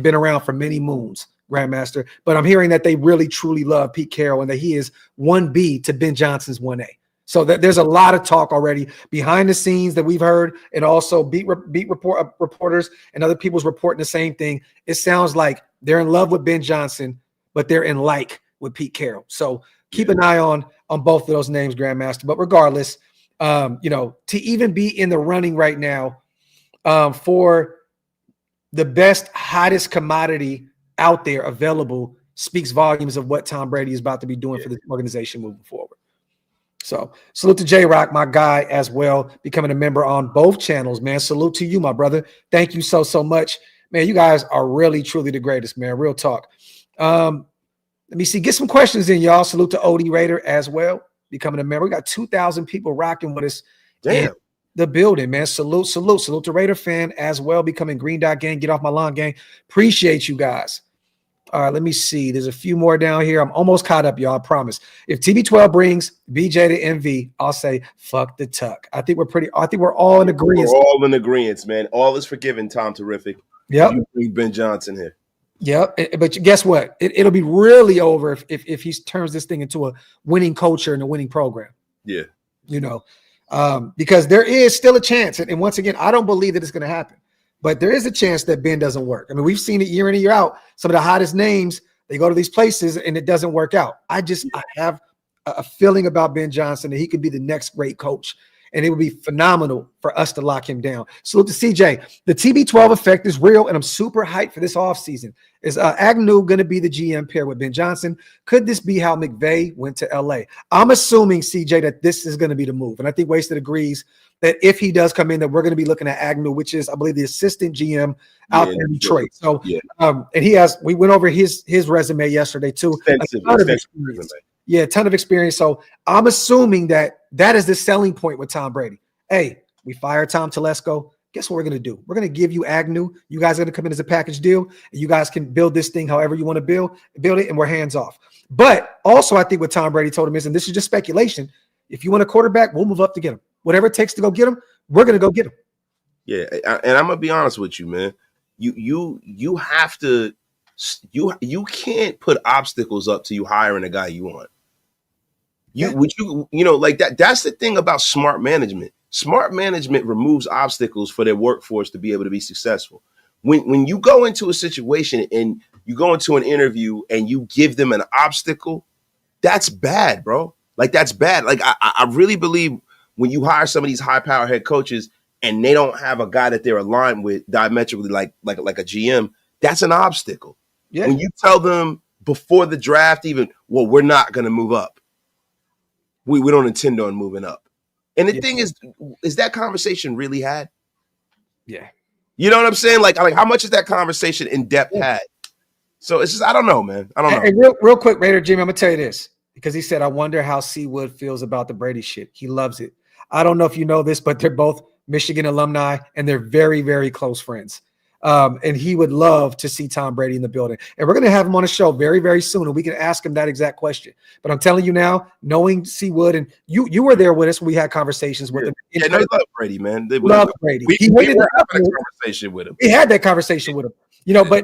been around for many moons. Grandmaster, but I'm hearing that they really truly love Pete Carroll and that he is 1B to Ben Johnson's 1A. So that there's a lot of talk already behind the scenes that we've heard, and also reporters and other people's reporting the same thing. It sounds like they're in love with Ben Johnson, but they're in like with Pete Carroll. So keep an eye on both of those names, Grandmaster. But regardless, to even be in the running right now for the best, hottest commodity out there available speaks volumes of what Tom Brady is about to be doing for this organization moving forward. So salute to J-Rock, my guy, as well, becoming a member on both channels, man. Salute to you, my brother. Thank you so much. Man, you guys are really, truly the greatest, man. Real talk. Let me see. Get some questions in, y'all. Salute to OD Raider as well, becoming a member. We got 2,000 people rocking with us. Damn. In the building, man. Salute to Raider fan as well, becoming Green Dot Gang. Get off my lawn, gang. Appreciate you guys. All right, let me see. There's a few more down here. I'm almost caught up, y'all. I promise. If TB12 brings BJ to MV, I'll say fuck the tuck. I think we're all in agreement. We're all in agreement, man. All is forgiven, Tom Terrific. Yep. You bring Ben Johnson here. Yep. But guess what? It'll be really over if he turns this thing into a winning culture and a winning program. Yeah. Because there is still a chance. And once again, I don't believe that it's going to happen. But there is a chance that Ben doesn't work. I mean, we've seen it year in and year out. Some of the hottest names, they go to these places and it doesn't work out. I have a feeling about Ben Johnson that he could be the next great coach. And it would be phenomenal for us to lock him down. Salute to CJ. The TB12 effect is real, and I'm super hyped for this offseason. Is Agnew going to be the GM pair with Ben Johnson? Could this be how McVay went to LA? I'm assuming, CJ, that this is going to be the move. And I think Wasted agrees that if he does come in, that we're going to be looking at Agnew, which is, I believe, the assistant GM out there in Detroit. So, and we went over his resume yesterday too. A ton of experience. So I'm assuming that is the selling point with Tom Brady. Hey, we fired Tom Telesco. Guess what we're going to do? We're going to give you Agnew. You guys are going to come in as a package deal. And you guys can build this thing however you want to build it, and we're hands off. But also, I think what Tom Brady told him is, and this is just speculation, if you want a quarterback, we'll move up to get him. Whatever it takes to go get him, we're going to go get him. Yeah, and I'm going to be honest with you, man. You have to you can't put obstacles up to you hiring a guy you want. Like that. That's the thing about smart management. Smart management removes obstacles for their workforce to be able to be successful. When you go into a situation and you go into an interview and you give them an obstacle, that's bad, bro. Like that's bad. Like I really believe when you hire some of these high power head coaches and they don't have a guy that they're aligned with diametrically, like a GM, that's an obstacle. Yeah. When you tell them before the draft, even, well, we're not going to move up. We don't intend on moving up. And the thing is that conversation really had? Yeah. You know what I'm saying? Like how much is that conversation in depth had? So it's just, I don't know, man. I don't know. Hey, real quick, Raider Jimmy, I'm going to tell you this, because he said, I wonder how Seawood feels about the Brady shit. He loves it. I don't know if you know this, but they're both Michigan alumni and they're very, very close friends. And he would love to see Tom Brady in the building. And we're going to have him on a show very, very soon, and we can ask him that exact question. But I'm telling you now, knowing Seawood, and you were there with us when we had conversations with him. Yeah, no, he loved Brady, man. Loved Brady. We were having a conversation with him. We had that conversation with him.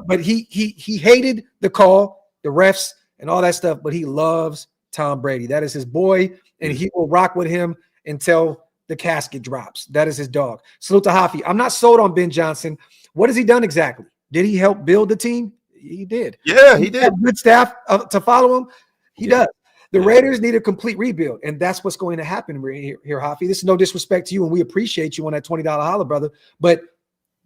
But he hated the call, the refs, and all that stuff, but he loves Tom Brady. That is his boy, and he will rock with him until the casket drops. That is his dog. Salute to Hafi. I'm not sold on Ben Johnson. What has he done exactly? Did he help build the team? He did. Yeah, he did. Good staff to follow him. He does. The Raiders need a complete rebuild, and that's what's going to happen here, Hafi. This is no disrespect to you, and we appreciate you on that $20 holler, brother. But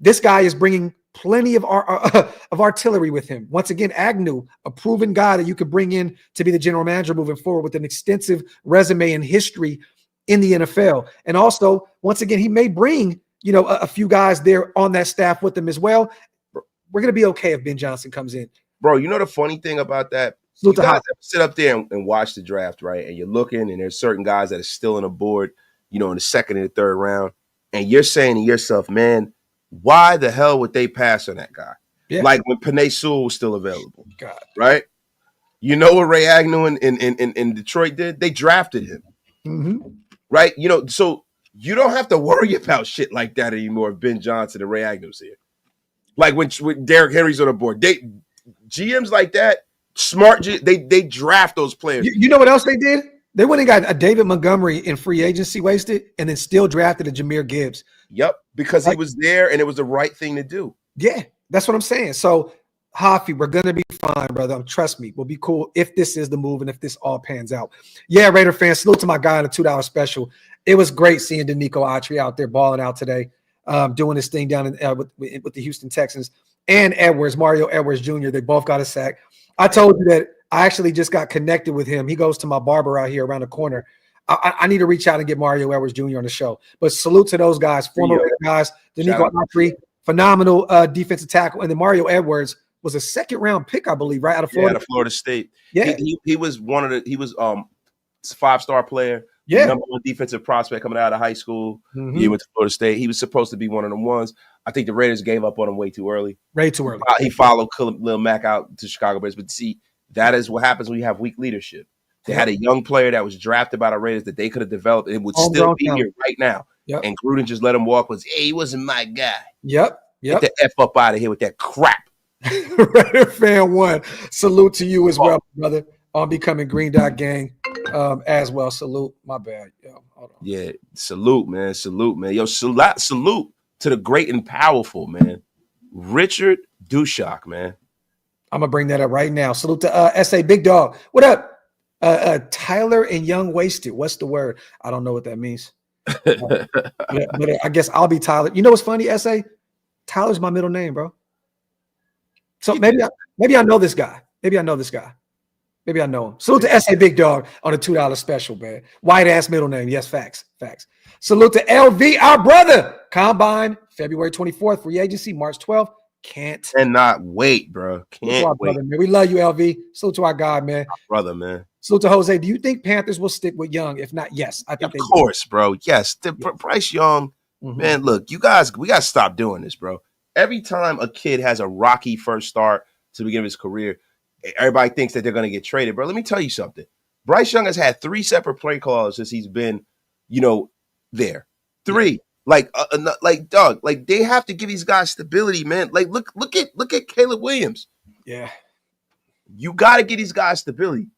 this guy is bringing plenty of artillery with him. Once again, Agnew, a proven guy that you could bring in to be the general manager moving forward with an extensive resume and history in the NFL. And also, once again, he may bring a few guys there on that staff with them as well. We're going to be okay if Ben Johnson comes in. Bro, you know the funny thing about that? You guys ever sit up there and watch the draft, right? And you're looking, and there's certain guys that are still on the board, in the second and the third round. And you're saying to yourself, man, why the hell would they pass on that guy? Yeah. Like when Penei Sewell was still available. God. Right? You know what Ray Agnew in Detroit did? They drafted him. Mm-hmm. Right? So you don't have to worry about shit like that anymore if Ben Johnson and Ray Agnew's here. Like when Derrick Henry's on the board. GMs like that, smart, they draft those players. You know what else they did? They went and got a David Montgomery in free agency wasted, and then still drafted a Jahmyr Gibbs. Yep, because he was there, and it was the right thing to do. Yeah, that's what I'm saying. So, Hafi, we're gonna be fine, brother. Trust me, we'll be cool if this is the move and if this all pans out. Yeah, Raider fans, salute to my guy on the $2 special. It was great seeing Danico Autry out there balling out today, doing his thing down in, with the Houston Texans, and Edwards, Mario Edwards Jr. They both got a sack. I told you that I actually just got connected with him. He goes to my barber out here around the corner. I need to reach out and get Mario Edwards Jr. on the show. But salute to those guys, former Raider guys. Danico Autry, phenomenal defensive tackle, and then Mario Edwards was a second-round pick, I believe, right out of Florida. Yeah, out of Florida State. Yeah, he was five-star player. Yeah, number one defensive prospect coming out of high school. He went to Florida State. He was supposed to be one of them ones. I think the Raiders gave up on him way too early. Way too early. He followed Lil Mac out to Chicago Bears. But see, that is what happens when you have weak leadership. They had a young player that was drafted by the Raiders that they could have developed. It would still be here right now. Yep. And Gruden just let him walk. He wasn't my guy. Yep. Get the F up out of here with that crap. Raider fan one. Salute to you as well, brother. On becoming Green Dot Gang as well. Salute. My bad. Yo, hold on. Yeah. Salute, man. Salute, man. Yo, salute to the great and powerful, man. Richard Dushak, man. I'm gonna bring that up right now. Salute to SA Big Dog. What up? Tyler and Young Wasted. What's the word? I don't know what that means. But I guess I'll be Tyler. You know what's funny, SA? Tyler's my middle name, bro. So maybe I know this guy. Maybe I know him. Salute to SA Big Dog on the $2 special, man. White ass middle name. Yes, facts. Salute to LV, our brother. Combine, February 24th. Free agency, March 12th. Cannot wait, bro. Can't wait. Brother, man. We love you, LV. Salute to our guy, man. My brother, man. Salute to Jose. Do you think Panthers will stick with Young? If not, yes. I think of course, bro. Yes. Bryce Young, man, look, you guys, we got to stop doing this, bro. Every time a kid has a rocky first start to begin his career, everybody thinks that they're going to get traded, bro. Let me tell you something. Bryce Young has had 3 separate play calls since he's been, there. 3. Dog, they have to give these guys stability, man. Like, look at Caleb Williams. Yeah. You got to get these guys stability.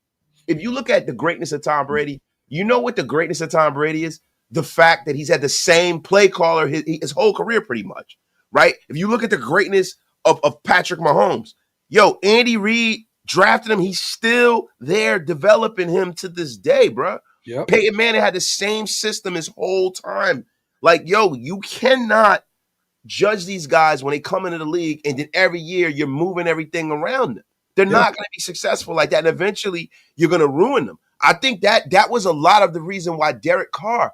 If you look at the greatness of Tom Brady, you know what the greatness of Tom Brady is? The fact that he's had the same play caller his whole career pretty much, right? If you look at the greatness of Patrick Mahomes, Andy Reid drafted him. He's still there developing him to this day, bro. Yep. Peyton Manning had the same system his whole time. Like, you cannot judge these guys when they come into the league and then every year you're moving everything around them. They're not going to be successful like that. And eventually you're going to ruin them. I think that was a lot of the reason why Derek Carr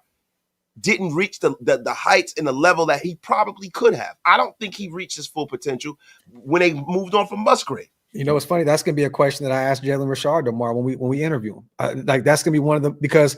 didn't reach the heights and the level that he probably could have. I don't think he reached his full potential when they moved on from Musgrave. You know what's funny? That's going to be a question that I asked Jalen Richard tomorrow when we interview him. That's going to be one of them because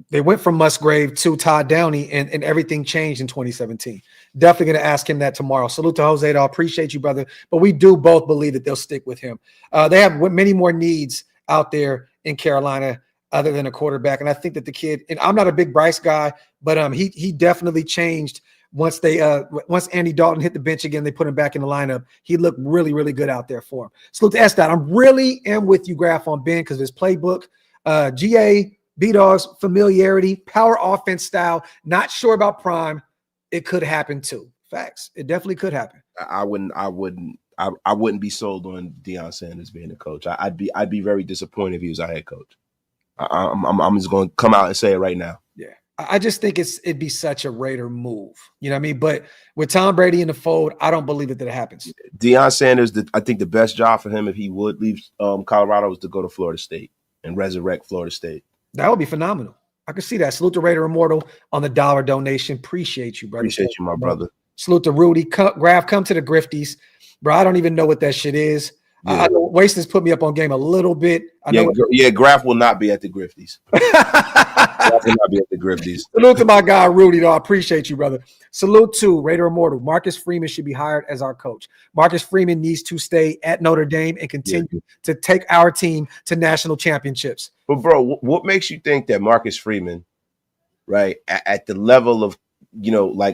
they went from Musgrave to Todd Downey and everything changed in 2017. Definitely going to ask him that tomorrow. Salute to Jose. I appreciate you, brother. But we do both believe that they'll stick with him. They have many more needs out there in Carolina other than a quarterback. And I think that the kid, and I'm not a big Bryce guy, but he definitely changed once Andy Dalton hit the bench again, they put him back in the lineup. He looked really, really good out there for him. Salute to S-Dot. I'm really am with you, Graphk, on Ben because of his playbook. GA, B-Dog's familiarity, power offense style, not sure about prime. It could happen too. Facts. It definitely could happen. I wouldn't be sold on Deion Sanders being a coach. I'd be very disappointed if he was our head coach. I'm just going to come out and say it right now. Yeah. I just think it'd be such a Raider move. You know what I mean? But with Tom Brady in the fold, I don't believe that happens. Deion Sanders, I think the best job for him if he would leave Colorado was to go to Florida State and resurrect Florida State. That would be phenomenal. I can see that. Salute to Raider Immortal on the $1 donation. Appreciate you, brother. Appreciate you, my brother. Salute to Rudy. Graphk, come to the Grifties. Bro, I don't even know what that shit is. Yeah. I know Waston's put me up on game a little bit. Graphk will not be at the Grifties. Graphk will not be at the Grifties. Salute to my guy, Rudy, though. I appreciate you, brother. Salute to Raider Immortal. Marcus Freeman should be hired as our coach. Marcus Freeman needs to stay at Notre Dame and continue to take our team to national championships. But, bro, what makes you think that Marcus Freeman, right, at the level of,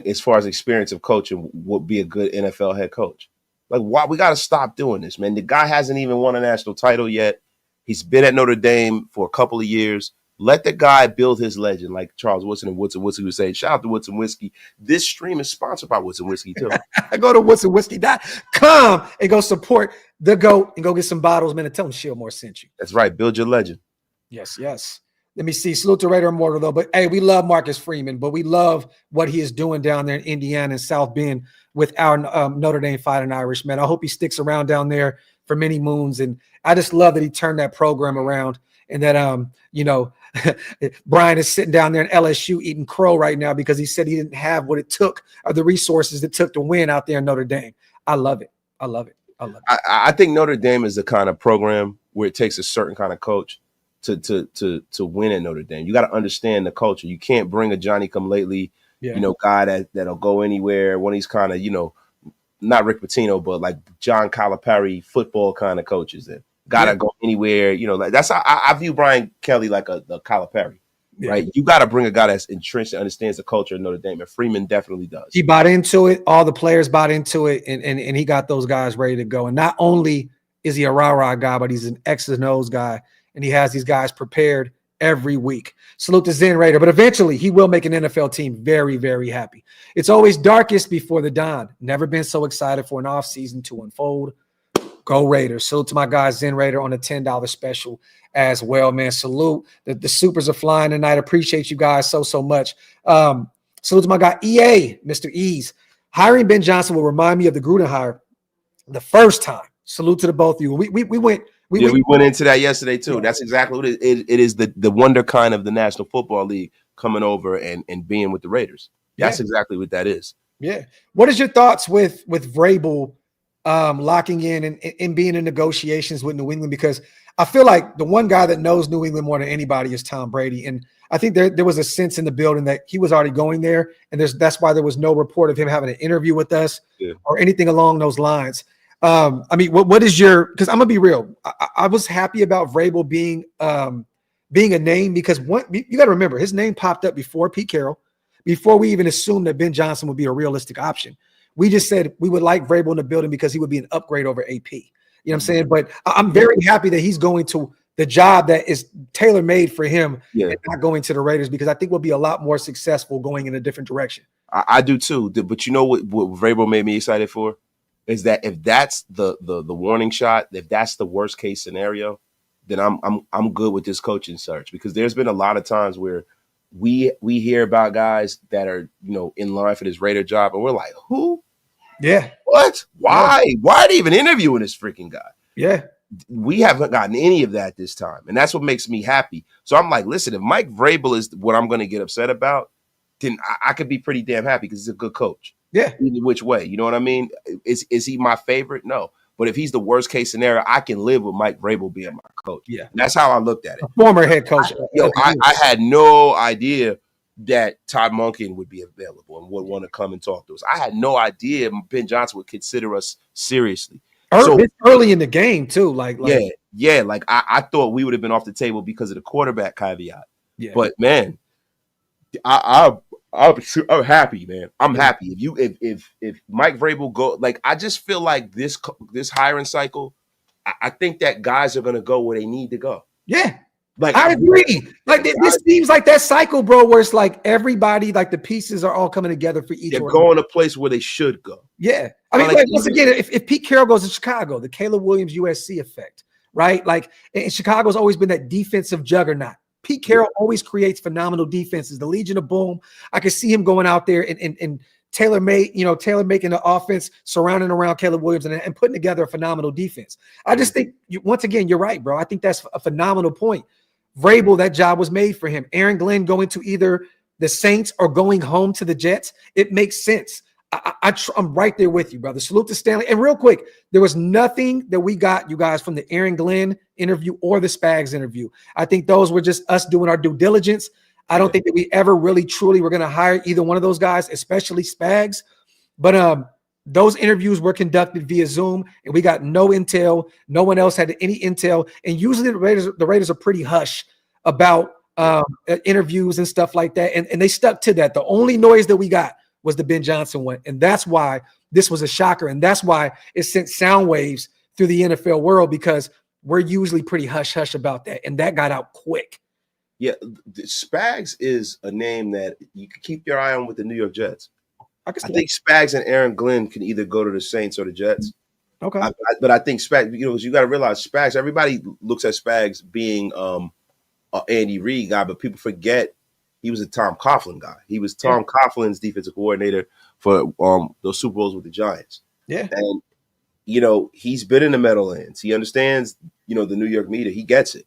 as far as experience of coaching, would be a good NFL head coach? Like, why? We got to stop doing this, man. The guy hasn't even won a national title yet. He's been at Notre Dame for a couple of years. Let the guy build his legend, like Charles Woodson and Woodson Whiskey would say. Shout out to Woodson Whiskey. This stream is sponsored by Woodson Whiskey, too. Go to WoodsonWhiskey.com and go support the GOAT and go get some bottles, man, and tell him Shieldmore sent you. That's right. Build your legend. Yes, yes. Let me see. Salute to Raider Immortal, though. But, hey, we love Marcus Freeman, but we love what he is doing down there in Indiana and South Bend with our Notre Dame Fighting Irish, man. I hope he sticks around down there for many moons. And I just love that he turned that program around and that, Brian is sitting down there in LSU eating crow right now because he said he didn't have what it took or the resources it took to win out there in Notre Dame. I love it. I love it. I love it. I think Notre Dame is the kind of program where it takes a certain kind of coach to win at Notre Dame. You got to understand the culture. You can't bring a Johnny come lately, guy that'll go anywhere. One of these kind of, not Rick Pitino, but like John Calipari football kind of coaches that gotta go anywhere. Like that's how I view Brian Kelly like the Calipari. Right? You got to bring a guy that's entrenched and understands the culture of Notre Dame, and Freeman definitely does. He bought into it. All the players bought into it, and he got those guys ready to go. And not only is he a rah-rah guy, but he's an X's and O's guy, and he has these guys prepared every week. Salute to Zen Raider, but eventually he will make an NFL team very, very happy. It's always darkest before the dawn. Never been so excited for an offseason to unfold. Go Raiders. Salute to my guy Zen Raider on a $10 special as well, man. Salute. The supers are flying tonight. Appreciate you guys so much. Salute to my guy EA, Mr. Ease. Hiring Ben Johnson will remind me of the Gruden hire the first time. Salute to the both of you. We went into that yesterday too. That's exactly what it is. It is the wonder kind of the National Football League coming over and being with the Raiders. That's exactly what that is. Yeah. What is your thoughts with Vrabel locking in and being in negotiations with New England? Because I feel like the one guy that knows New England more than anybody is Tom Brady. And I think there was a sense in the building that he was already going there. And that's why there was no report of him having an interview with us or anything along those lines. What is your, because I'm gonna be real. I was happy about Vrabel being a name because you got to remember his name popped up before Pete Carroll, before we even assumed that Ben Johnson would be a realistic option. We just said we would like Vrabel in the building because he would be an upgrade over AP. You know what I'm saying? But I'm very happy that he's going to the job that is tailor-made for him and not going to the Raiders, because I think we'll be a lot more successful going in a different direction. I do too. But you know what Vrabel made me excited for? Is that if that's the warning shot, if that's the worst case scenario, then I'm good with this coaching search, because there's been a lot of times where we hear about guys that are in line for this Raider job, and we're like, who? Yeah. What? Why? Yeah. Why are they even interviewing this freaking guy? Yeah. We haven't gotten any of that this time, and that's what makes me happy. So I'm like, listen, if Mike Vrabel is what I'm going to get upset about, then I could be pretty damn happy because he's a good coach. Yeah. Either which way. You know what I mean? Is he my favorite? No. But if he's the worst case scenario, I can live with Mike Vrabel being my coach. Yeah. And that's how I looked at it. A former head coach. I had no idea that Todd Monken would be available and would want to come and talk to us. I had no idea Ben Johnson would consider us seriously. Early in the game, too. I thought we would have been off the table because of the quarterback caveat. Yeah. But, man, I'm happy, man. I'm happy. If Mike Vrabel go, I just feel like this hiring cycle, I think that guys are going to go where they need to go. Yeah. I agree. This seems like that cycle, bro, where it's like everybody, the pieces are all coming together for each. They're going a place where they should go. Yeah. Once again, if Pete Carroll goes to Chicago, the Caleb Williams USC effect, right? And Chicago's always been that defensive juggernaut. Pete Carroll always creates phenomenal defenses. The Legion of Boom. I could see him going out there and tailor-making the offense surrounding around Caleb Williams and putting together a phenomenal defense. I just think, once again, you're right, bro. I think that's a phenomenal point. Vrabel, that job was made for him. Aaron Glenn going to either the Saints or going home to the Jets. It makes sense. I'm right there with you, brother. Salute to Stanley. And real quick, there was nothing that we got, you guys, from the Aaron Glenn interview or the Spags interview. I think those were just us doing our due diligence. I don't think that we ever really truly were going to hire either one of those guys, especially Spags. But those interviews were conducted via Zoom, and we got no intel. No one else had any intel. And usually the Raiders are pretty hush about interviews and stuff like that. And they stuck to that. The only noise that we got was the Ben Johnson one. And that's why this was a shocker. And that's why it sent sound waves through the NFL world, because we're usually pretty hush-hush about that. And that got out quick. Yeah, Spags is a name that you can keep your eye on with the New York Jets. I think Spags and Aaron Glenn can either go to the Saints or the Jets. Okay. But I think Spags, you got to realize Spags, everybody looks at Spags being an Andy Reid guy, but people forget he was a Tom Coughlin guy. He was Tom Coughlin's defensive coordinator for those Super Bowls with the Giants. Yeah. And, he's been in the Meadowlands. He understands, the New York media. He gets it.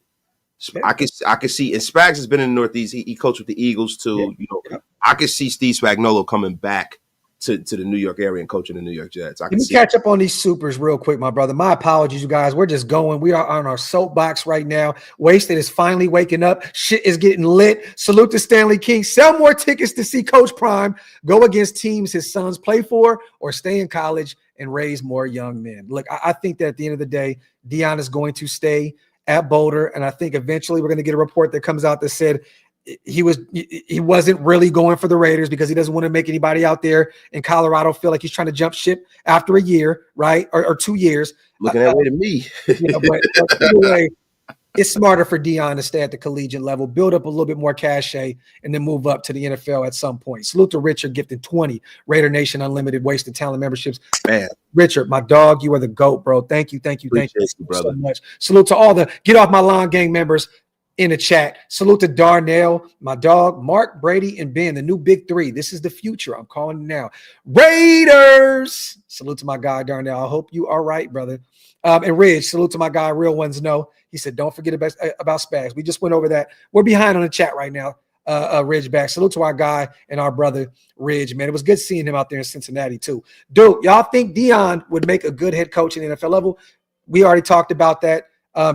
Yeah. I could see, and Spags has been in the Northeast. He coached with the Eagles too. Yeah. I could see Steve Spagnuolo coming back to the New York area and coaching the New York Jets. Let me catch up on these supers real quick, my brother. My apologies, you guys. We're just going. We are on our soapbox right now. Wasted is finally waking up. Shit is getting lit. Salute to Stanley King. Sell more tickets to see Coach Prime go against teams his sons play for, or stay in college and raise more young men. Look, I think that at the end of the day, Deion is going to stay at Boulder, and I think eventually we're going to get a report that comes out that said he wasn't really going for the Raiders because he doesn't want to make anybody out there in Colorado feel like he's trying to jump ship after a year, right? Or 2 years. Looking that way to me. But anyway, it's smarter for Deion to stay at the collegiate level, build up a little bit more cachet, and then move up to the NFL at some point. Salute to Richard, gifted 20 Raider Nation Unlimited Wasted Talent memberships. Man. Richard, my dog, you are the GOAT, bro. Thank you brother. So much. Salute to all the Get Off My Lawn gang members in the chat. Salute to Darnell, my dog, Mark, Brady, and Ben, the new big three. This is the future. I'm calling it now. Raiders. Salute to my guy, Darnell. I hope you are right, brother. And Ridge, salute to my guy, Real Ones Know. He said, don't forget about Spags. We just went over that. We're behind on the chat right now. Ridge back. Salute to our guy and our brother, Ridge, man. It was good seeing him out there in Cincinnati, too. Dude, y'all think Deion would make a good head coach in the NFL level? We already talked about that.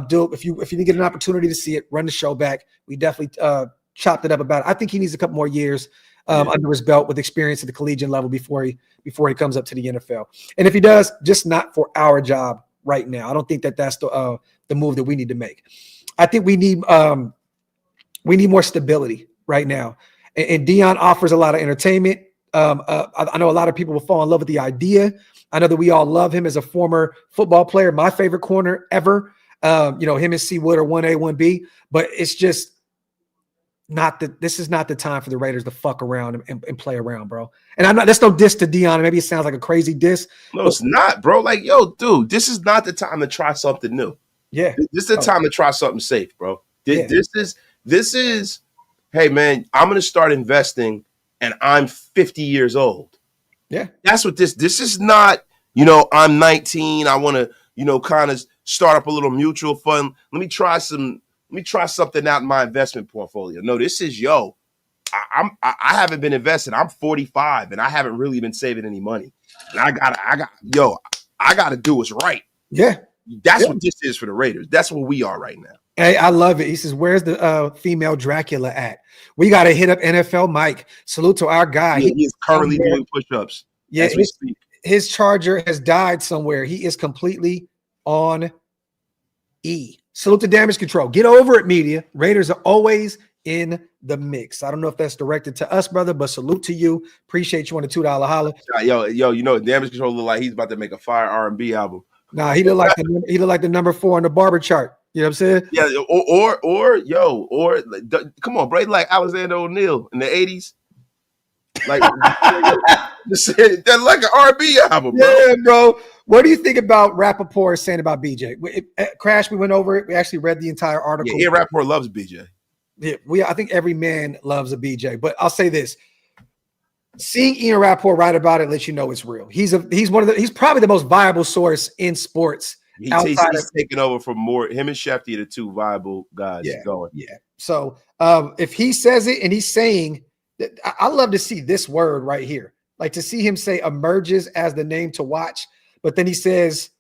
Dude, if you didn't get an opportunity to see it, run the show back. We definitely chopped it up about it. I think he needs a couple more years under his belt with experience at the collegiate level before he comes up to the NFL. And if he does, just not for our job right now. I don't think that's the move that we need to make. I think we need more stability right now. And Deion offers a lot of entertainment. I know a lot of people will fall in love with the idea. I know that we all love him as a former football player, my favorite corner ever. Him and C Wood are 1A, 1B, but it's just this is not the time for the Raiders to fuck around and play around, bro. And I'm not, that's no diss to Deion. Maybe it sounds like a crazy diss. No, it's not, bro. Like, yo, dude, this is not the time to try something new. Yeah. This is the time to try something safe, bro. This is, hey man, I'm going to start investing and I'm 50 years old. Yeah. That's what this is not, I'm 19. I want to, kind of start up a little mutual fund. Let me try something out in my investment portfolio. No, this is, I haven't been investing. I'm 45 and I haven't really been saving any money. And I gotta do what's right. Yeah. That's what this is for the Raiders. That's where we are right now. Hey, I love it. He says, where's the female Dracula at? We got to hit up NFL Mike. Salute to our guy. Yeah, he is currently doing push-ups. Yeah, his charger has died somewhere. He is completely on E. Salute to Damage Control. Get over it, media. Raiders are always in the mix. I don't know if that's directed to us, brother, but salute to you. Appreciate you on the $2 holler. Yo, Damage Control look like he's about to make a fire R&B album. Nah, he look like the number 4 on the barber chart. You know what I'm saying? Yeah, or come on, Brady, like Alexander O'Neal in the 80s. Like that's like an R&B album, bro. Yeah, bro. What do you think about Rappaport saying about BJ? Crash, we went over it. We actually read the entire article. Yeah, Rappaport loves BJ. Yeah, I think every man loves a BJ. But I'll say this. Seeing Ian Rappaport write about it lets you know it's real. He's probably the most viable source in sports. He's taking over from more. Him and Shefty are the two viable guys going. Yeah. So if he says it and he's saying that, I love to see this word right here. Like to see him say emerges as the name to watch. But then he says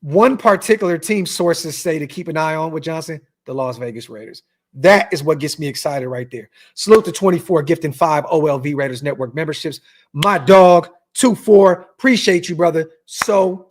one particular team sources say to keep an eye on with Johnson, the Las Vegas Raiders. That is what gets me excited right there. Salute to 24, gifting 5 OLV Raiders Network memberships. My dog, 24. Appreciate you, brother. So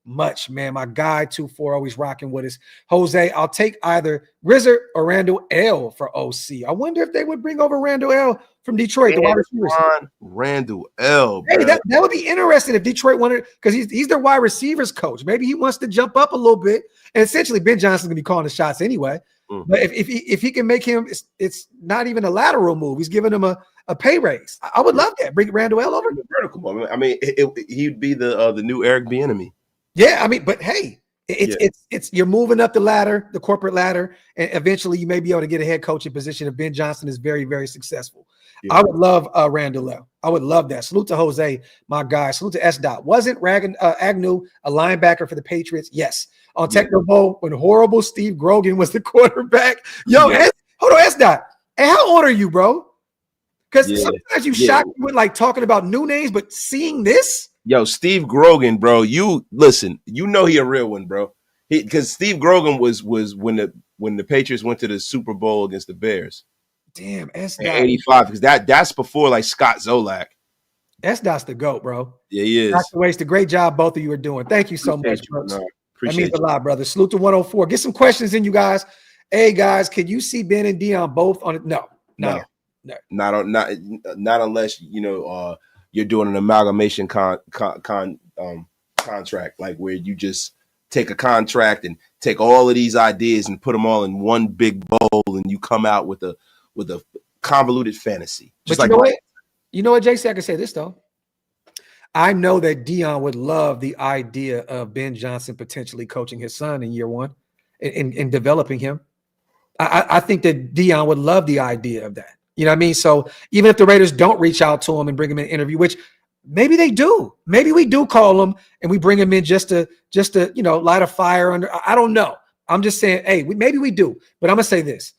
much, man. My guy 2-4 always rocking with us. Jose, I'll take either Rizard or Randall L for OC. I wonder if they would bring over Randall L from Detroit, the wide receivers. Randall L. Hey, that would be interesting if Detroit wanted, because he's their wide receivers coach. Maybe he wants to jump up a little bit. And essentially, Ben Johnson's gonna be calling the shots anyway. But if he can make him, it's not even a lateral move. He's giving him a pay raise. I would love that. Bring Randall L over. Vertical. I mean, he'd be the new Eric Bieniemy. Yeah, I mean, but hey, it's you're moving up the ladder, the corporate ladder, and eventually you may be able to get a head coaching position if Ben Johnson is very, very successful. Yeah. I would love Randall L. I would love that. Salute to Jose, my guy. Salute to S. Dot. Wasn't Agnew a linebacker for the Patriots? Yes. On Techno Bowl, when horrible Steve Grogan was the quarterback. Yo, hold on, S. Dot. Hey, how old are you, bro? Because sometimes you shock me with like talking about new names, but seeing this. Yo, Steve Grogan, bro. You listen. You know he a real one, bro. Because Steve Grogan was when the Patriots went to the Super Bowl against the Bears. Damn, S. Dot 85. Because that's before like Scott Zolak. S. Dot's the GOAT, bro. Yeah, he is. Dr. Waste, a great job both of you are doing. Thank you so much, bro. That means a lot, brother. Salute to 104. Get some questions in, you guys. Hey, guys, can you see Ben and Deion both on it? No. Not unless you're doing an amalgamation contract, like where you just take a contract and take all of these ideas and put them all in one big bowl, and you come out with a convoluted fantasy. Just but you know what, JC? I can say this though. I know that Deion would love the idea of Ben Johnson potentially coaching his son in year one and developing him. I think that Deion would love the idea of that. You know what I mean? So even if the Raiders don't reach out to him and bring him in an interview, which maybe they do, maybe we do call him and we bring him in just to light a fire under. I don't know. I'm just saying, hey, maybe we do. But I'm gonna say this: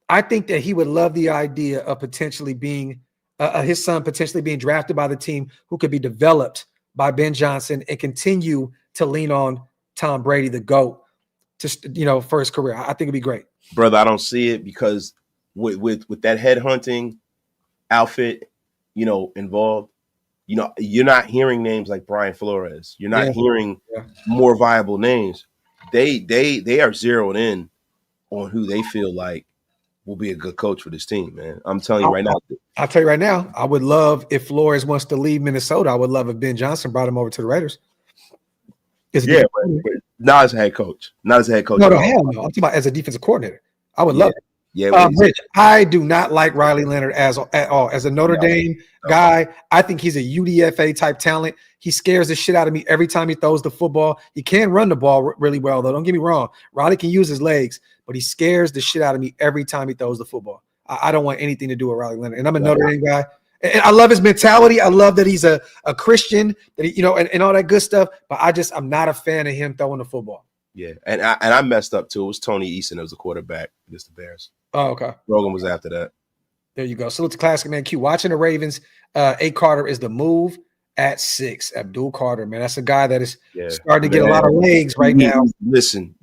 I think that he would love the idea of potentially being his son potentially being drafted by the team who could be developed by Ben Johnson and continue to lean on Tom Brady, the GOAT, for his career. I think it'd be great, brother. I don't see it because. With that headhunting outfit, involved, you're not hearing names like Brian Flores. You're not hearing more viable names. They are zeroed in on who they feel like will be a good coach for this team, man. I'm telling you right now. I'll tell you right now, I would love if Flores wants to leave Minnesota. I would love if Ben Johnson brought him over to the Raiders. But not as a head coach. Not as a head coach. No, hell no. I'm talking about as a defensive coordinator. I would love it. Yeah, Rich, I do not like Riley Leonard at all. As a Notre Dame guy, I think he's a UDFA type talent. He scares the shit out of me every time he throws the football. He can run the ball really well, though. Don't get me wrong. Riley can use his legs, but he scares the shit out of me every time he throws the football. I don't want anything to do with Riley Leonard. And I'm a Notre Dame guy. And I love his mentality. I love that he's a Christian, that he, and all that good stuff. But I'm not a fan of him throwing the football. Yeah, and I messed up too. It was Tony Eason that was the quarterback against the Bears. Oh, okay. Rogan was after that. There you go. Salute to Classic Man Q. Watching the Ravens, A. Carter is the move at 6. Abdul Carter, man. That's a guy that is starting to get a lot of legs right now. Listen,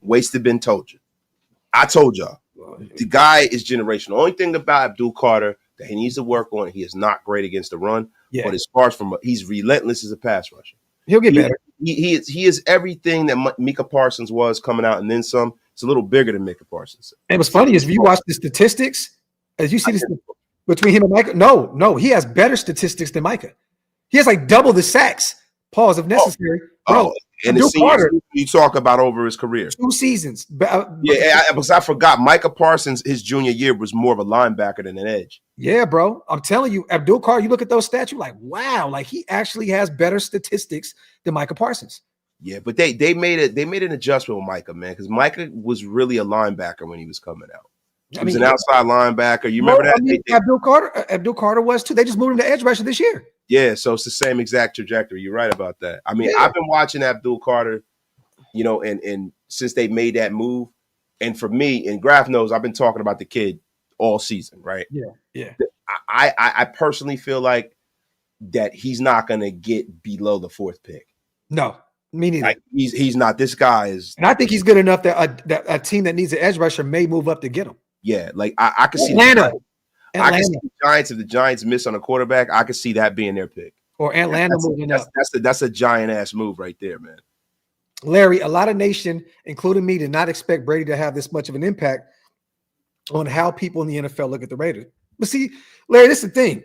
Wasted been told you. I told y'all. The guy is generational. The only thing about Abdul Carter that he needs to work on, he is not great against the run. Yeah. But as far as he's relentless as a pass rusher. He'll get better. He is everything that Micah Parsons was coming out and then some. It's a little bigger than Micah Parsons. And what's funny is if you watch the statistics, as you see this between him and Micah, no, he has better statistics than Micah. He has like double the sacks. Pause if necessary. And you talk about over his career. 2 seasons. Because I forgot Micah Parsons, his junior year was more of a linebacker than an edge. Yeah, bro. I'm telling you, Abdul Carter, you look at those stats, you're like, wow, like he actually has better statistics than Micah Parsons. Yeah, but they made an adjustment with Micah, man, because Micah was really a linebacker when he was coming out. He was an outside linebacker. You remember that? Abdul Carter was too. They just moved him to edge rusher this year. Yeah, so it's the same exact trajectory. You're right about that. I mean, I've been watching Abdul Carter, and since they made that move, and for me, and Graphk knows, I've been talking about the kid all season, right? Yeah. I personally feel like that he's not going to get below the 4th pick. No. Me neither. Like he's not. This guy is, and I think he's good enough that a team that needs an edge rusher may move up to get him. Yeah, like I can see Atlanta. I can see the Giants if the Giants miss on a quarterback. I can see that being their pick. or Atlanta moving up. That's a giant ass move right there, man. Larry, a lot of nation, including me, did not expect Brady to have this much of an impact on how people in the NFL look at the Raiders. But see, Larry, this is the thing.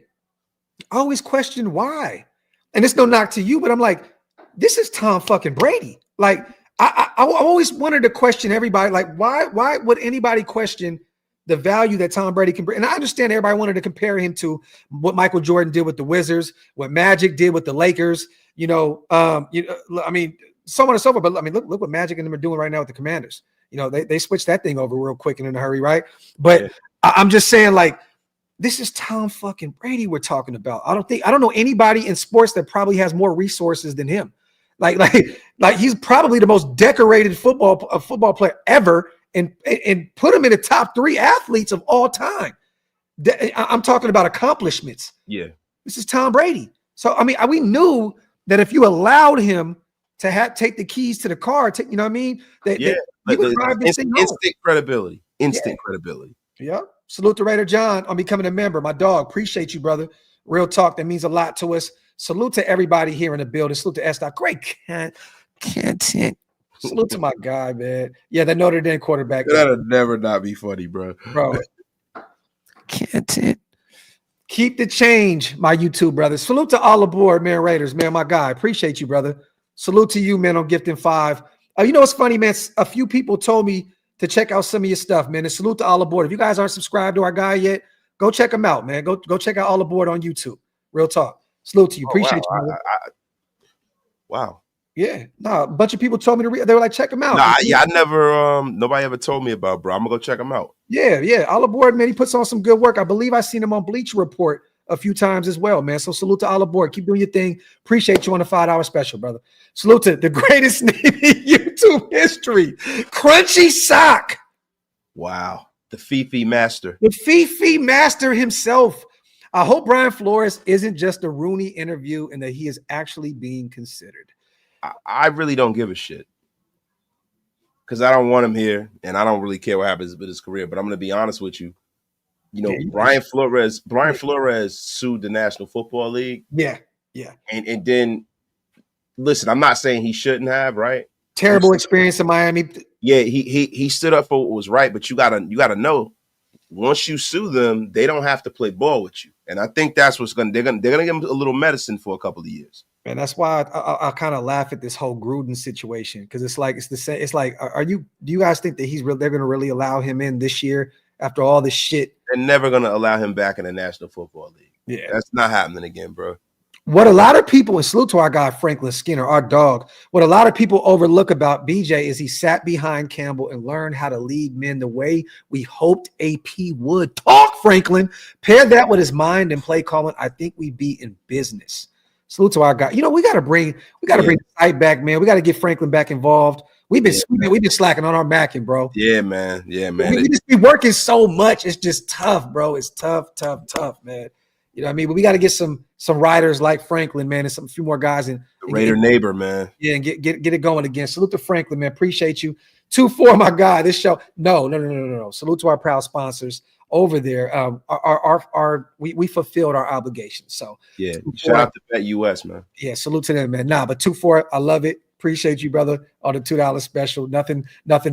I always question why. And it's no knock to you, but I'm like, this is Tom fucking Brady. Like, I always wanted to question everybody. Like, why would anybody question the value that Tom Brady can bring? And I understand everybody wanted to compare him to what Michael Jordan did with the Wizards, what Magic did with the Lakers. I mean, so on and so forth. But I mean, look what Magic and them are doing right now with the Commanders. They switched that thing over real quick and in a hurry, right? But I'm just saying, like, this is Tom fucking Brady we're talking about. I don't know anybody in sports that probably has more resources than him. Like he's probably the most decorated football player ever, and put him in the top 3 athletes of all time. I'm talking about accomplishments. Yeah, this is Tom Brady. So I mean, we knew that if you allowed him to take the keys to the car, you know what I mean? Instant credibility. Credibility. Yeah. Salute to Raider John on becoming a member. My dog, appreciate you, brother. Real talk, that means a lot to us. Salute to everybody here in the building. Salute to S. Great content. Salute to my guy, man. Yeah, that Notre Dame quarterback. That'll never not be funny, bro. Content. Keep the change, my YouTube brothers. Salute to all aboard, man. Raiders, man. My guy, appreciate you, brother. Salute to you, man. On Gifting 5. You know what's funny, man? A few people told me to check out some of your stuff, man. And salute to all aboard. If you guys aren't subscribed to our guy yet, go check him out, man. Go check out all aboard on YouTube. Real talk. Salute to you. Appreciate you. Wow. Yeah. No, a bunch of people told me to they were like, check him out. I never nobody ever told me about, bro. I'm gonna go check him out. Yeah. All aboard, man. He puts on some good work. I believe I seen him on Bleacher Report a few times as well, man. So salute to all aboard. Keep doing your thing. Appreciate you on the $5 special, brother. Salute to the greatest name in YouTube history, Crunchy Sock. Wow. The Fifi master. The Fifi master himself. I hope Brian Flores isn't just a Rooney interview and that he is actually being considered. I really don't give a shit because I don't want him here and I don't really care what happens with his career. But I'm going to be honest with you. Brian Flores sued the National Football League. Yeah. And then, listen, I'm not saying he shouldn't have, right? Terrible experience in Miami. Yeah, he stood up for what was right, but you gotta know, once you sue them, they don't have to play ball with you. And I think that's what's they're gonna give him a little medicine for a couple of years. And that's why I kind of laugh at this whole Gruden situation, because it's the same. It's like, do you guys think that they're gonna really allow him in this year after all this shit? They're never gonna allow him back in the National Football League. Yeah, that's not happening again, bro. What a lot of people, and salute to our guy Franklin Skinner, our dog, what a lot of people overlook about BJ is he sat behind Campbell and learned how to lead men the way we hoped AP would. Talk, Franklin. Pair that with his mind and play calling. I think we'd be in business. Salute to our guy. We got to bring the site back, man. We got to get Franklin back involved. We've been slacking on our macking, bro. Yeah, man. We just be working so much. It's just tough, bro. It's tough, man. You know what I mean? But we got to get some riders like Franklin, man, and a few more guys and Raider neighbor, man. Yeah, and get it going again. Salute to Franklin, man. Appreciate you. 2-4, my guy. This show. No. Salute to our proud sponsors over there. We fulfilled our obligations. So yeah, shout out to Bet US, man. Yeah, salute to them, man. But 2-4, I love it. Appreciate you, brother, on the $2 special. Nothing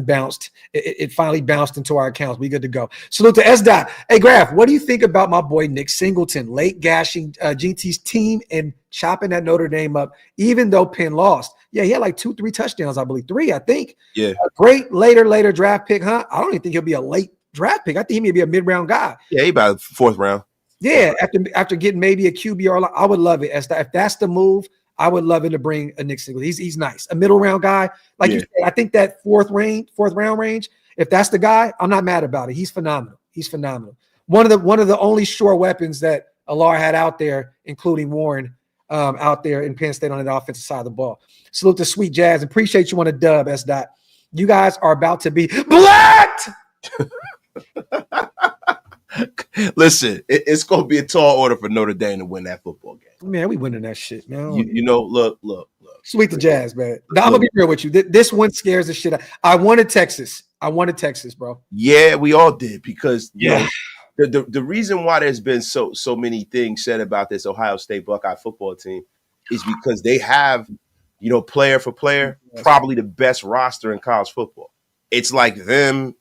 bounced. It finally bounced into our accounts. We good to go. Salute to S. Dot. Hey, Graphk, what do you think about my boy Nick Singleton late gashing GT's team and chopping that Notre Dame up, even though Penn lost? Yeah, he had like 2-3 touchdowns, I believe. 3, I think. Yeah. A great later draft pick, huh? I don't even think he'll be a late draft pick. I think he may be a mid-round guy. Yeah, he about 4th round. Yeah, after getting maybe a QB or I would love it. If that's the move, I would love it to bring a Nick Singleton. He's nice. A middle round guy. Like you said, I think that fourth round range, if that's the guy, I'm not mad about it. He's phenomenal. One of the only sure weapons that Alar had out there, including Warren, out there in Penn State on the offensive side of the ball. Salute to Sweet Jazz. Appreciate you on a dub, S. Dot. You guys are about to be blacked. Listen, it's going to be a tall order for Notre Dame to win that football game. Man, we winning that shit, man. Look. Sweet the Jazz, man. Now, I'm going to be real with you. This one scares the shit out. I wanted Texas, bro. Yeah, we all did because, you know, The reason why there's been so many things said about this Ohio State Buckeye football team is because they have, player for player, probably the best roster in college football. It's like them,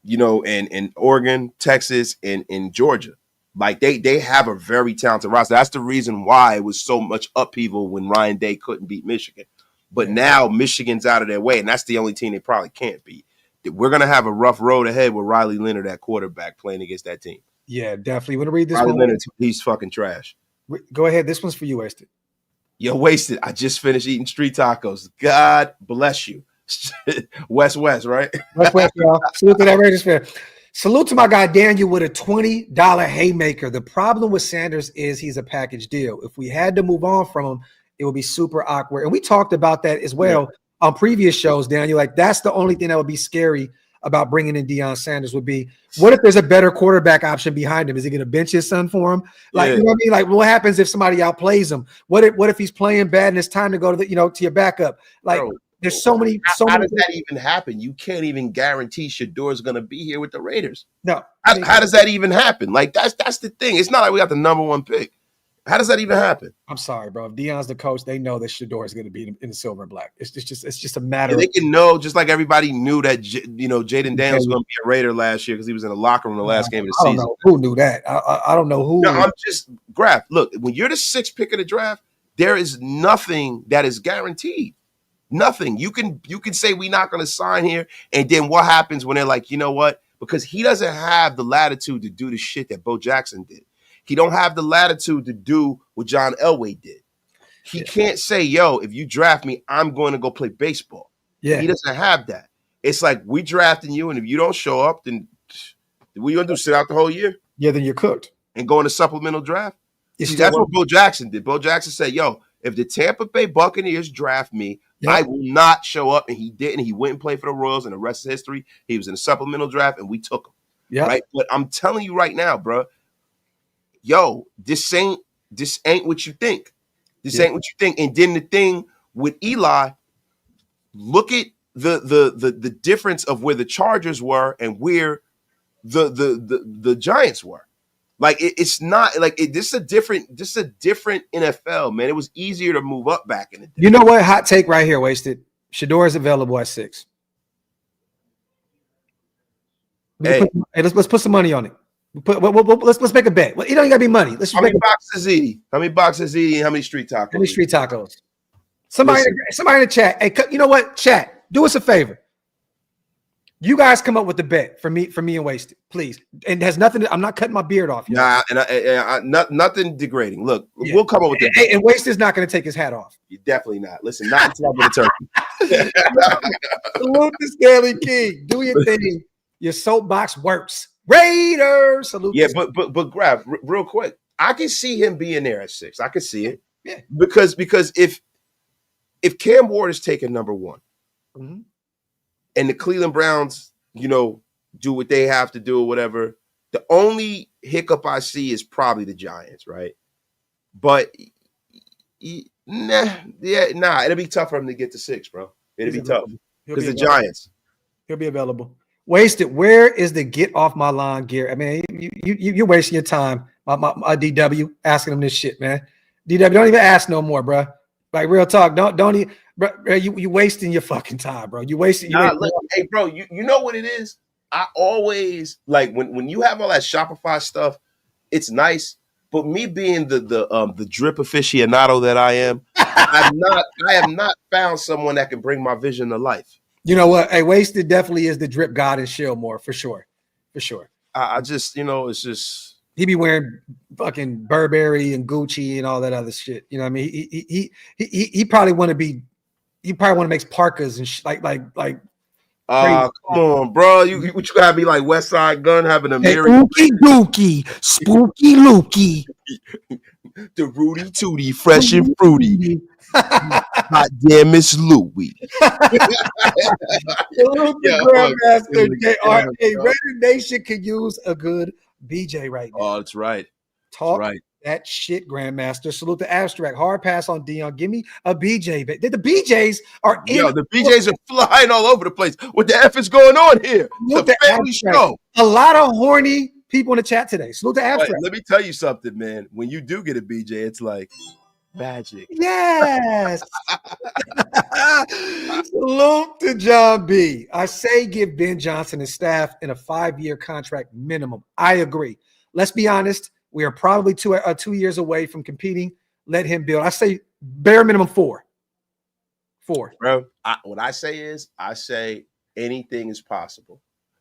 in Oregon, Texas, and in Georgia. Like they have a very talented roster. That's the reason why it was so much upheaval when Ryan Day couldn't beat Michigan. But now Michigan's out of their way, and that's the only team they probably can't beat. We're going to have a rough road ahead with Riley Leonard at quarterback playing against that team. Yeah, definitely. Want to read this Riley one? Leonard, he's fucking trash. Go ahead. This one's for you, Wasted. You're wasted. I just finished eating street tacos. God bless you. West, right? West, y'all. Salute to that Raiders fan. Salute to my guy Daniel with a $20 haymaker. The problem with Sanders is he's a package deal. If we had to move on from him, it would be super awkward. And we talked about that as well on previous shows, Daniel. Like, that's the only thing that would be scary about bringing in Deion Sanders would be, what if there's a better quarterback option behind him? Is he going to bench his son for him? Like, you know what I mean? Like, what happens if somebody outplays him? What if he's playing bad and it's time to go to to your backup? Like, there's so many. How does that even happen? You can't even guarantee Shador's going to be here with the Raiders. No. How does that even happen? Like, that's the thing. It's not like we got the number one pick. How does that even happen? I'm sorry, bro. If Deion's the coach, they know that Shador is going to be in the silver and black. It's just a matter. They can know, just like everybody knew that Jaden Daniels was going to be a Raider last year because he was in the locker room the last game of the season. I don't know who knew that. I don't know who. No, I'm just Graphk. Look, when you're the 6th pick of the draft, there is nothing that is guaranteed. Nothing. You can say we're not going to sign here, and then what happens when they're like, you know what? Because he doesn't have the latitude to do the shit that Bo Jackson did. He don't have the latitude to do what John Elway did. He can't say, yo, if you draft me, I'm going to go play baseball. Yeah. He doesn't have that. It's like, we drafting you, and if you don't show up, then what are you going to do, sit out the whole year? Yeah, then you're cooked. And go in a supplemental draft? See, that's what Bo Jackson did. Bo Jackson said, yo, if the Tampa Bay Buccaneers draft me, I will not show up. And he didn't. He went and played for the Royals, and the rest is history. He was in a supplemental draft, and we took him. Yeah. Right? But I'm telling you right now, bro, yo, this ain't what you think. This ain't what you think. And then the thing with Eli, look at the difference of where the Chargers were and where the Giants were. Like it's not like this is a different NFL, man. It was easier to move up back in the day. You know what? Hot take right here, Wasted. Shador is available at 6. Let's put some money on it. Let's make a bet. Well, it don't gotta be money. Let's just how many boxes eating? How many boxes eating? How many street tacos? How many street tacos? Somebody in the chat. Hey, you know what? Chat. Do us a favor. You guys come up with the bet for me and Wasted, please. And it has nothing. I'm not cutting my beard off. Nah, and nothing degrading. Look, we'll come up with it. And Wasted's not going to take his hat off. You're definitely not. Listen, not until I'm with the turkey. Salute to Scaly King. Do your thing. Your soapbox works. Raiders. Salute. Yeah, but Graphk, real quick, I can see him being there at 6. I can see it. Yeah. Because if Cam Ward is taking number 1, and the Cleveland Browns, do what they have to do or whatever, the only hiccup I see is probably the Giants, right? But it'll be tough for him to get to 6, bro. It'll be tough because the Giants. He'll be available. Wasted. Where is the get off my lawn gear? I mean, you're wasting your time. My DW asking him this shit, man. DW, don't even ask no more, bro. Like real talk. Don't even, bro. You wasting your fucking time, bro. You wasting. Hey, bro. You know what it is? I always like when you have all that Shopify stuff. It's nice, but me being the drip aficionado that I am, I have not found someone that can bring my vision to life. You know what? Hey, Wasted definitely is the drip god in Shillmore for sure. I just, it's just he be wearing fucking Burberry and Gucci and all that other shit. You know what I mean? He probably want to be. He probably want to make parkas and like. Come on, bro. You gotta be like West Side Gun having a mirror. Ookie dookie, spooky lookie. The Rudy Tootie, fresh and fruity. Hot damn, Miss Louie. Raider Nation could use a good BJ right now. Oh, that's right. Talk that shit, Grandmaster. Salute the abstract. Hard pass on Deion. Give me a BJ. The BJs are in. Yo, the BJs are flying all over the place. What the F is going on here? The family show. A lot of horny people in the chat today. Salute to But Abstract. let me tell you something, man. When you do get a BJ, it's like magic. Yes. Salute to John B. I say give Ben Johnson and staff in a 5-year contract minimum. I agree. Let's be honest. We are probably 2 years away from competing. Let him build. I say bare minimum 4. 4. Bro, what I say is, I say anything is possible.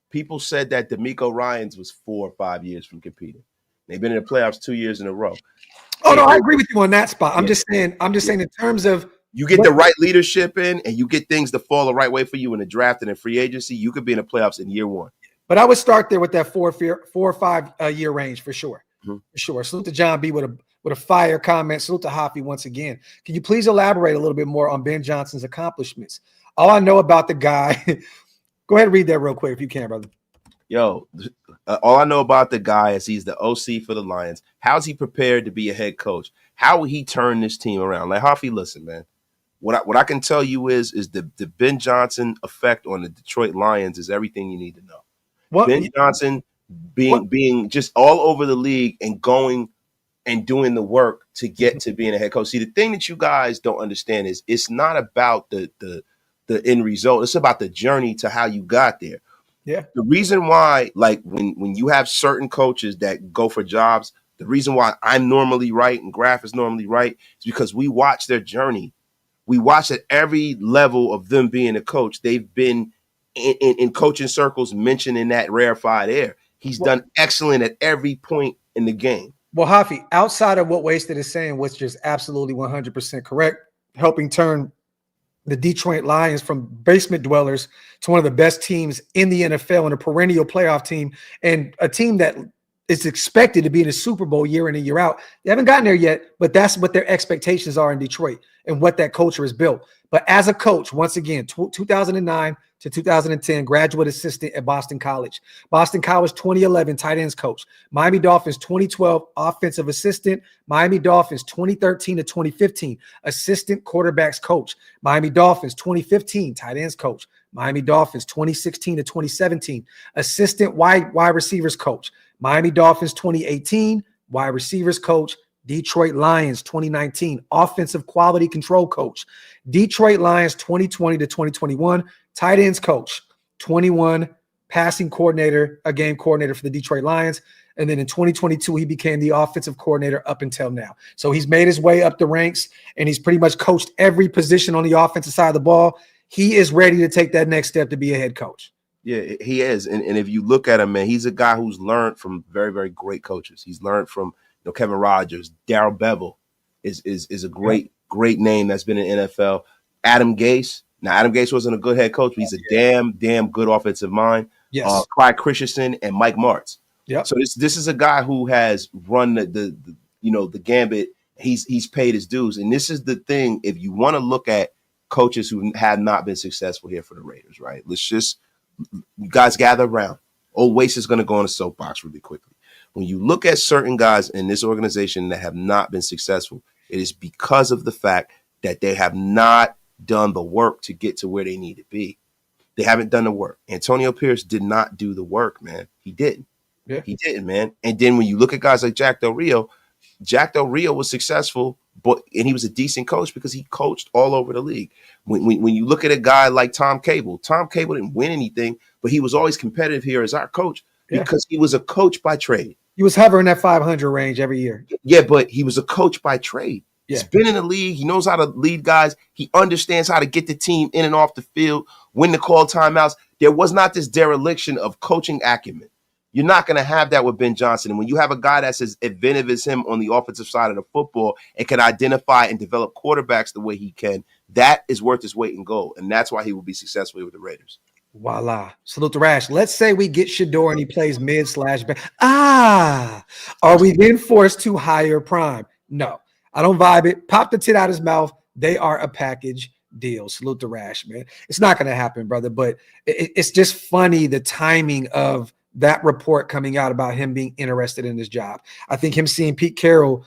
People said that D'Amico Ryans was 4 or 5 years from competing. They've been in the playoffs 2 years in a row. Oh, no, I agree with you on that spot. I'm just saying in terms of you get the right leadership in and you get things to fall the right way for you in the draft and in free agency, you could be in the playoffs in year 1. But I would start there with that 4 or 5 year range for sure. Mm-hmm. For sure. Salute to John B with a fire comment. Salute to Hoppy once again. Can you please elaborate a little bit more on Ben Johnson's accomplishments? All I know about the guy, go ahead and read that real quick if you can, brother. Yo, all I know about the guy is he's the OC for the Lions. How's he prepared to be a head coach? How will he turn this team around? Like, Hoffy, listen, man. What I can tell you is the Ben Johnson effect on the Detroit Lions is everything you need to know. What? Ben Johnson being just all over the league and going and doing the work to get to being a head coach. See, the thing that you guys don't understand is it's not about the end result. It's about the journey to how you got there. Yeah. The reason why, like when you have certain coaches that go for jobs, the reason why I'm normally right and Graphk is normally right is because we watch their journey. We watch at every level of them being a coach. They've been in coaching circles mentioned in that rarefied air. He's done excellent at every point in the game. Well, Hafi, outside of what Wasted is saying, which is absolutely 100% correct, helping turn the Detroit Lions from basement dwellers to one of the best teams in the NFL and a perennial playoff team and a team that is expected to be in a Super Bowl year in and year out. They haven't gotten there yet, but that's what their expectations are in Detroit and what that culture is built. But as a coach, once again, 2009 to 2010, graduate assistant at Boston College. Boston College 2011 tight ends coach. Miami Dolphins 2012 offensive assistant. Miami Dolphins 2013 to 2015 assistant quarterbacks coach. Miami Dolphins 2015 tight ends coach. Miami Dolphins 2016 to 2017 assistant wide receivers coach. Miami Dolphins 2018 wide receivers coach. Detroit Lions 2019 offensive quality control coach. Detroit Lions 2020 to 2021 tight ends coach. 21 passing coordinator, a game coordinator for the Detroit Lions. And then in 2022, he became the offensive coordinator up until now. So he's made his way up the ranks and he's pretty much coached every position on the offensive side of the ball. He is ready to take that next step to be a head coach. Yeah, he is. And if you look at him, man, he's a guy who's learned from very, very great coaches. He's learned from Kevin Rodgers. Darrell Bevel is a great name that's been in NFL. Adam Gase. Now, Adam Gase wasn't a good head coach, but he's a damn good offensive mind. Yes. Clyde Christensen and Mike Martz. Yeah. So this is a guy who has run the gambit. He's paid his dues. And this is the thing. If you want to look at coaches who have not been successful here for the Raiders, right? You guys gather around. Old Waste is going to go on a soapbox really quickly. When you look at certain guys in this organization that have not been successful, it is because of the fact that they have not done the work to get to where they need to be. They haven't done the work. Antonio Pierce did not do the work, man. He didn't. Yeah. He didn't, man. And then when you look at guys like Jack Del Rio was successful, and he was a decent coach because he coached all over the league. When you look at a guy like Tom Cable didn't win anything, but he was always competitive here as our coach because he was a coach by trade. He was hovering that 500 range every year. Yeah, but he was a coach by trade. Yeah. He's been in the league. He knows how to lead guys. He understands how to get the team in and off the field, when to call timeouts. There was not this dereliction of coaching acumen. You're not going to have that with Ben Johnson. And when you have a guy that's as inventive as him on the offensive side of the football and can identify and develop quarterbacks the way he can, that is worth his weight in gold. And that's why he will be successful with the Raiders. Voila. Salute the Rash. Let's say we get Shador and he plays mid/back. Are we then forced to hire Prime? No, I don't vibe it. Pop the tit out his mouth. They are a package deal. Salute the Rash, man. It's not going to happen, brother, but it's just funny the timing of that report coming out about him being interested in this job. I think him seeing Pete Carroll,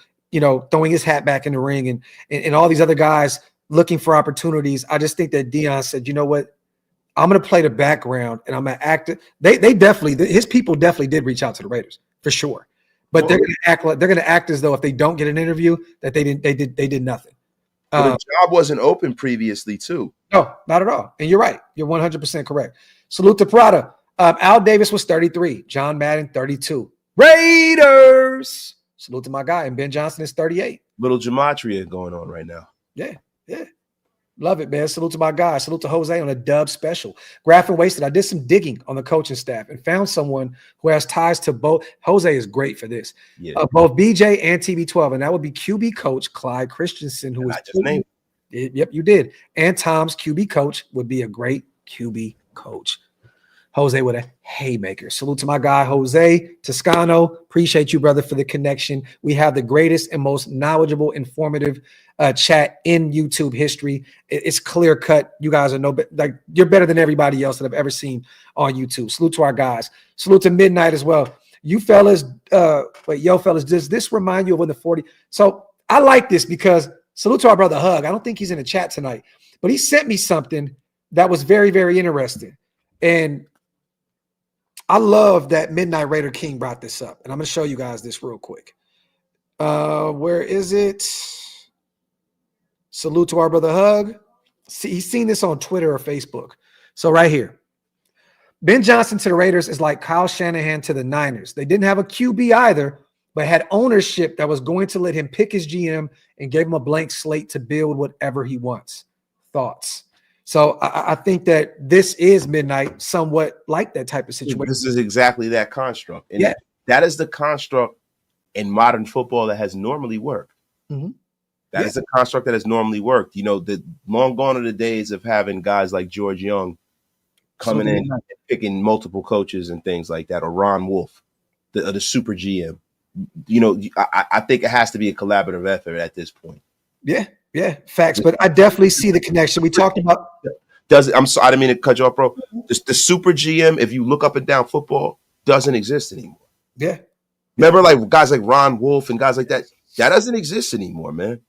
throwing his hat back in the ring and all these other guys looking for opportunities. I just think that Deion said, you know what? I'm going to play the background and I'm going to act. They definitely, his people definitely did reach out to the Raiders. for sure. But they're going to act as though if they don't get an interview that they did nothing. But the job wasn't open previously too. No, not at all. And you're right. You're 100% correct. Salute to Prada. Al Davis was 33. John Madden 32. Raiders. Salute to my guy. And Ben Johnson is 38. Little gematria going on right now. Yeah. Love it, man. Salute to my guy. Salute to Jose on a dub special. Graphk and Wasted. I did some digging on the coaching staff and found someone who has ties to both. Jose is great for this. Yeah. Both BJ and TB12. And that would be QB coach Clyde Christensen, who is I just named. Yep, you did. And Tom's QB coach would be a great QB coach. Jose with a haymaker. Salute to my guy, Jose Toscano. Appreciate you, brother, for the connection. We have the greatest and most knowledgeable, informative chat in YouTube history. It's clear cut. You guys are you're better than everybody else that I've ever seen on YouTube. Salute to our guys. Salute to Midnight as well. You fellas, fellas, does this remind you of when the 40? So I like this because salute to our brother Hug. I don't think he's in the chat tonight, but he sent me something that was very, very interesting. And I love that Midnight Raider King brought this up. And I'm going to show you guys this real quick. Where is it? Salute to our brother Hug. See, he's seen this on Twitter or Facebook. So right here. Ben Johnson to the Raiders is like Kyle Shanahan to the Niners. They didn't have a QB either, but had ownership that was going to let him pick his GM and gave him a blank slate to build whatever he wants. Thoughts? So I think that this is Midnight somewhat like that type of situation. This is exactly that construct. And that is the construct in modern football that has normally worked. Mm-hmm. That is the construct that has normally worked. You know, the long gone are the days of having guys like George Young coming in and picking multiple coaches and things like that, or Ron Wolf, the super GM. You know, I think it has to be a collaborative effort at this point. Yeah, facts. But I definitely see the connection. We talked about. I'm sorry, I didn't mean to cut you off, bro. The super GM, if you look up and down football, doesn't exist anymore. Yeah. Remember, like guys like Ron Wolf and guys like that, that doesn't exist anymore, man.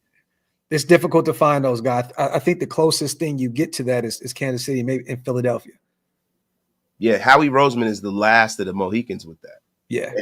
It's difficult to find those guys. I think the closest thing you get to that is Kansas City, maybe in Philadelphia. Yeah, Howie Roseman is the last of the Mohicans with that. Yeah.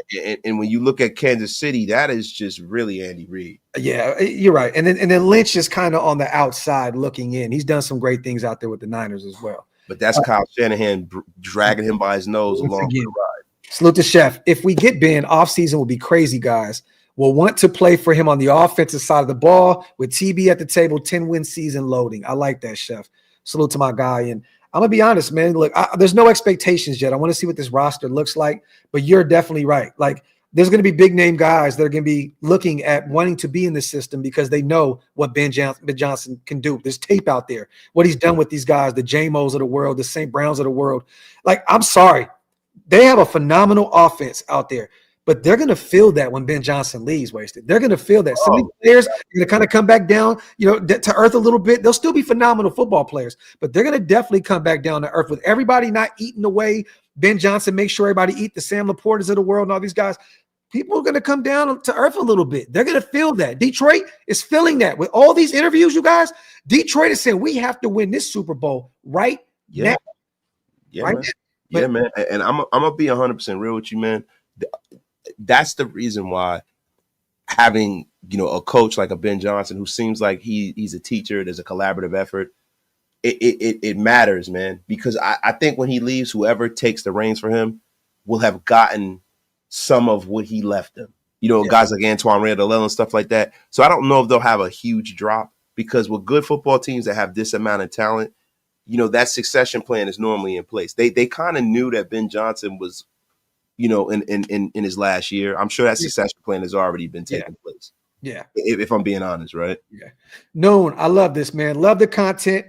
And when you look at Kansas City, that is just really Andy Reid. Yeah, you're right. And then Lynch is kind of on the outside looking in. He's done some great things out there with the Niners as well. But that's Kyle Shanahan dragging him by his nose along the ride. Salute to Chef. If we get Ben, offseason will be crazy, guys. We'll want to play for him on the offensive side of the ball with TB at the table, 10-win season loading. I like that, Chef. Salute to my guy. And I'm going to be honest, man. Look, there's no expectations yet. I want to see what this roster looks like, but you're definitely right. Like, there's going to be big name guys that are going to be looking at wanting to be in the system because they know what Ben Johnson can do. There's tape out there, what he's done with these guys, the J-Mos of the world, the St. Browns of the world. Like, I'm sorry. They have a phenomenal offense out there, but they're going to feel that when Ben Johnson leaves, Wasted. They're going to feel that. Some of these players are going to kind of come back down, to earth a little bit. They'll still be phenomenal football players, but they're going to definitely come back down to earth with everybody not eating away. Ben Johnson makes sure everybody eat, the Sam Laportas of the world and all these guys. People are going to come down to earth a little bit. They're going to feel that. Detroit is feeling that. With all these interviews, you guys, Detroit is saying we have to win this Super Bowl right now. Yeah, right man. Man. And I'm going to be 100% real with you, man. That's the reason why having, a coach like a Ben Johnson who seems like he's a teacher, there's a collaborative effort, it matters, man. Because I think when he leaves, whoever takes the reins for him will have gotten some of what he left them. Guys like Antoine Randall and stuff like that. So I don't know if they'll have a huge drop because with good football teams that have this amount of talent, that succession plan is normally in place. They kind of knew that Ben Johnson was, in his last year. I'm sure that succession plan has already been taking place. Yeah. If I'm being honest, right? Yeah. Noon, I love this, man. Love the content.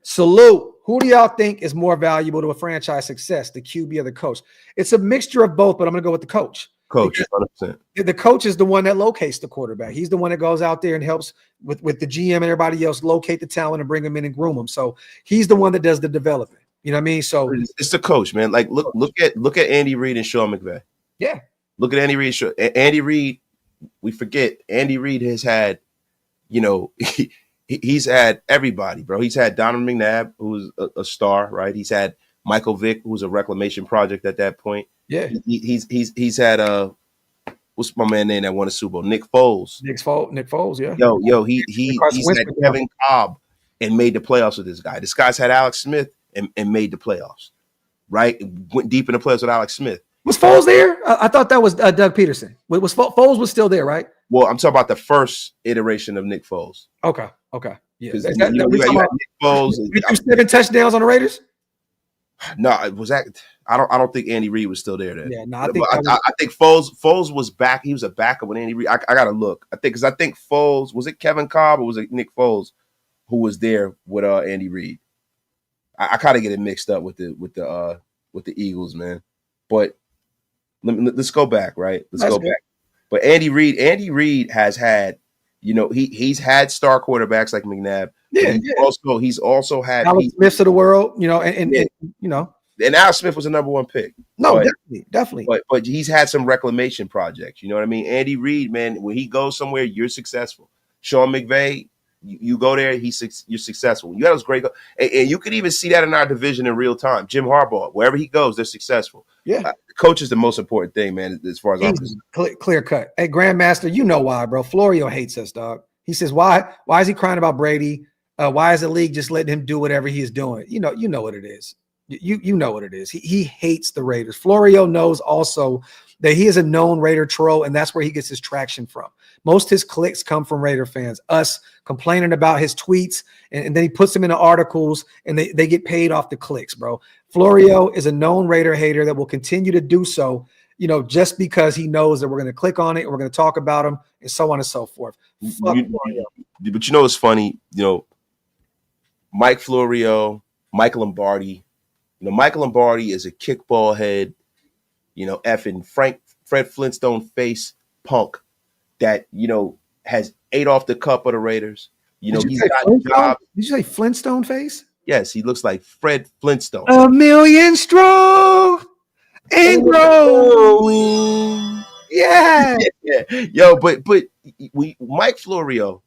Salute. Who do y'all think is more valuable to a franchise success, the QB or the coach? It's a mixture of both, but I'm going to go with the coach. Coach, 100%. The coach is the one that locates the quarterback. He's the one that goes out there and helps with the GM and everybody else locate the talent and bring them in and groom them. So he's the one that does the development. You know what I mean? So it's the coach, man. Like look at Andy Reid and Sean McVay. Yeah. Look at Andy Reid. Andy Reid, we forget. Andy Reid has had, he's had everybody, bro. He's had Donovan McNabb, who's a star, right? He's had Michael Vick, who's a reclamation project at that point. Yeah. He's had what's my man name that won a Super Bowl? Nick Foles. Nick Foles, yeah. He's had Kevin Cobb and made the playoffs with this guy. This guy's had Alex Smith and made the playoffs. Right? Went deep in the playoffs with Alex Smith. Was Foles there? I thought that was Doug Peterson. Foles was still there, right? Well, I'm talking about the first iteration of Nick Foles. Okay. Yeah. You had Nick Foles. You threw 7 touchdowns on the Raiders? No, it was that. I don't think Andy Reid was still there then. Yeah, no, I think Foles was back. He was a backup when Andy Reid. I gotta look. I think Foles, was it Kevin Cobb or was it Nick Foles who was there with Andy Reid? I kind of get it mixed up with the Eagles, man. But let's go back, right? Let's go back. But Andy Reid has had, he's had star quarterbacks like McNabb. Yeah. He's also had Alex Smiths of the world, and Alex Smith was the number 1 pick. No, definitely. But he's had some reclamation projects. You know what I mean? Andy Reid, man, when he goes somewhere, you're successful. Sean McVay, you go there, you're successful. You have those great, and you could even see that in our division in real time. Jim Harbaugh, wherever he goes, they're successful. Yeah, the coach is the most important thing, man. As far as I'm concerned, clear cut. Hey, Grandmaster, you know why, bro? Florio hates us, dog. He says, why is he crying about Brady? Why is the league just letting him do whatever he is doing? You know what it is. You know what it is. He hates the Raiders. Florio knows also that he is a known Raider troll, and that's where he gets his traction from. Most of his clicks come from Raider fans, us complaining about his tweets, and then he puts them into articles, and they get paid off the clicks, bro. Florio is a known Raider hater that will continue to do so, just because he knows that we're going to click on it and we're going to talk about him and so on and so forth. But it's funny, Mike Florio, Mike Lombardi. Mike Lombardi is a kickball head, effing Fred Flintstone face punk that, has ate off the cup of the Raiders. He's got jobs. Did you say Flintstone face? Yes, he looks like Fred Flintstone. A million strong and growing. Yeah. Yo, but Mike Florio,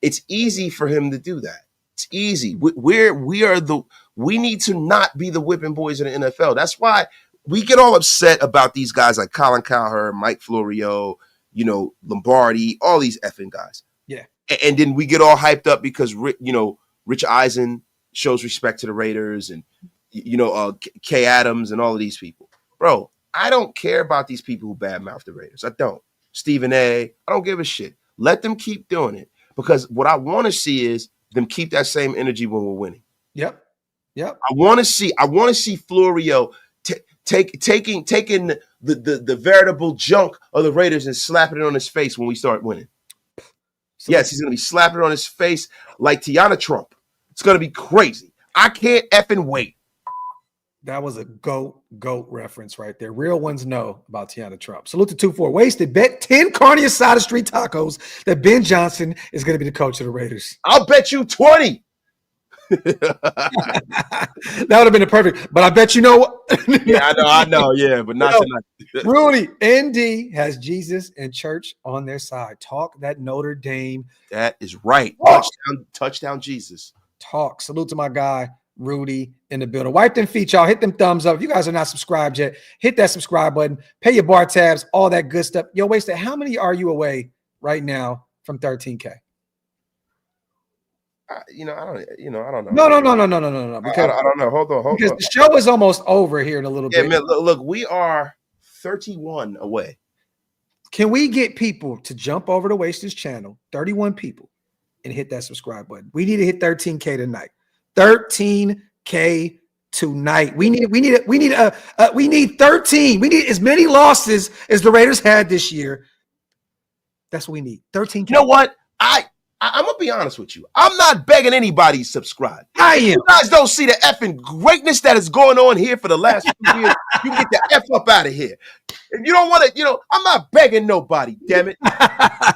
it's easy for him to do that. It's easy. We need to not be the whipping boys in the NFL. That's why we get all upset about these guys like Colin Cowherd, Mike Florio, Lombardi, all these effing guys. Yeah. And then we get all hyped up because, Rich Eisen shows respect to the Raiders and, Kay Adams and all of these people. Bro, I don't care about these people who badmouth the Raiders. I don't. Stephen A., I don't give a shit. Let them keep doing it because what I want to see is them keep that same energy when we're winning. Yep. I want to see Florio taking the veritable junk of the Raiders and slapping it on his face when we start winning. Yes, he's going to be slapping it on his face like Tiana Trump. It's going to be crazy. I can't effing wait. That was a GOAT reference right there. Real ones know about Tiana Trump. Salute to 2-4. Wasted. Bet 10 carne asada street tacos that Ben Johnson is going to be the coach of the Raiders. I'll bet you 20. That would have been a perfect, but I bet you know what? Yeah, I know. Yeah, but not tonight. Rudy, ND has Jesus and church on their side. Talk that Notre Dame. That is right. Touchdown, Jesus. Talk. Salute to my guy, Rudy, in the building. Wipe them feet, y'all. Hit them thumbs up. If you guys are not subscribed yet, hit that subscribe button. Pay your bar tabs, all that good stuff. Yo, Wasted, how many are you away right now from 13K? I don't know. No. Because, I don't know. Hold on. Because the show is almost over here in a little bit. Yeah, man, look, we are 31 away. Can we get people to jump over to Wasted's channel, 31 people, and hit that subscribe button? We need to hit 13K tonight. 13K tonight. We need 13. We need as many losses as the Raiders had this year. That's what we need. 13K. You know what? I'm gonna be honest with you. I'm not begging anybody to subscribe. I am. You guys don't see the effing greatness that is going on here for the last few years. You get the F up out of here. If you don't want to, I'm not begging nobody, damn it.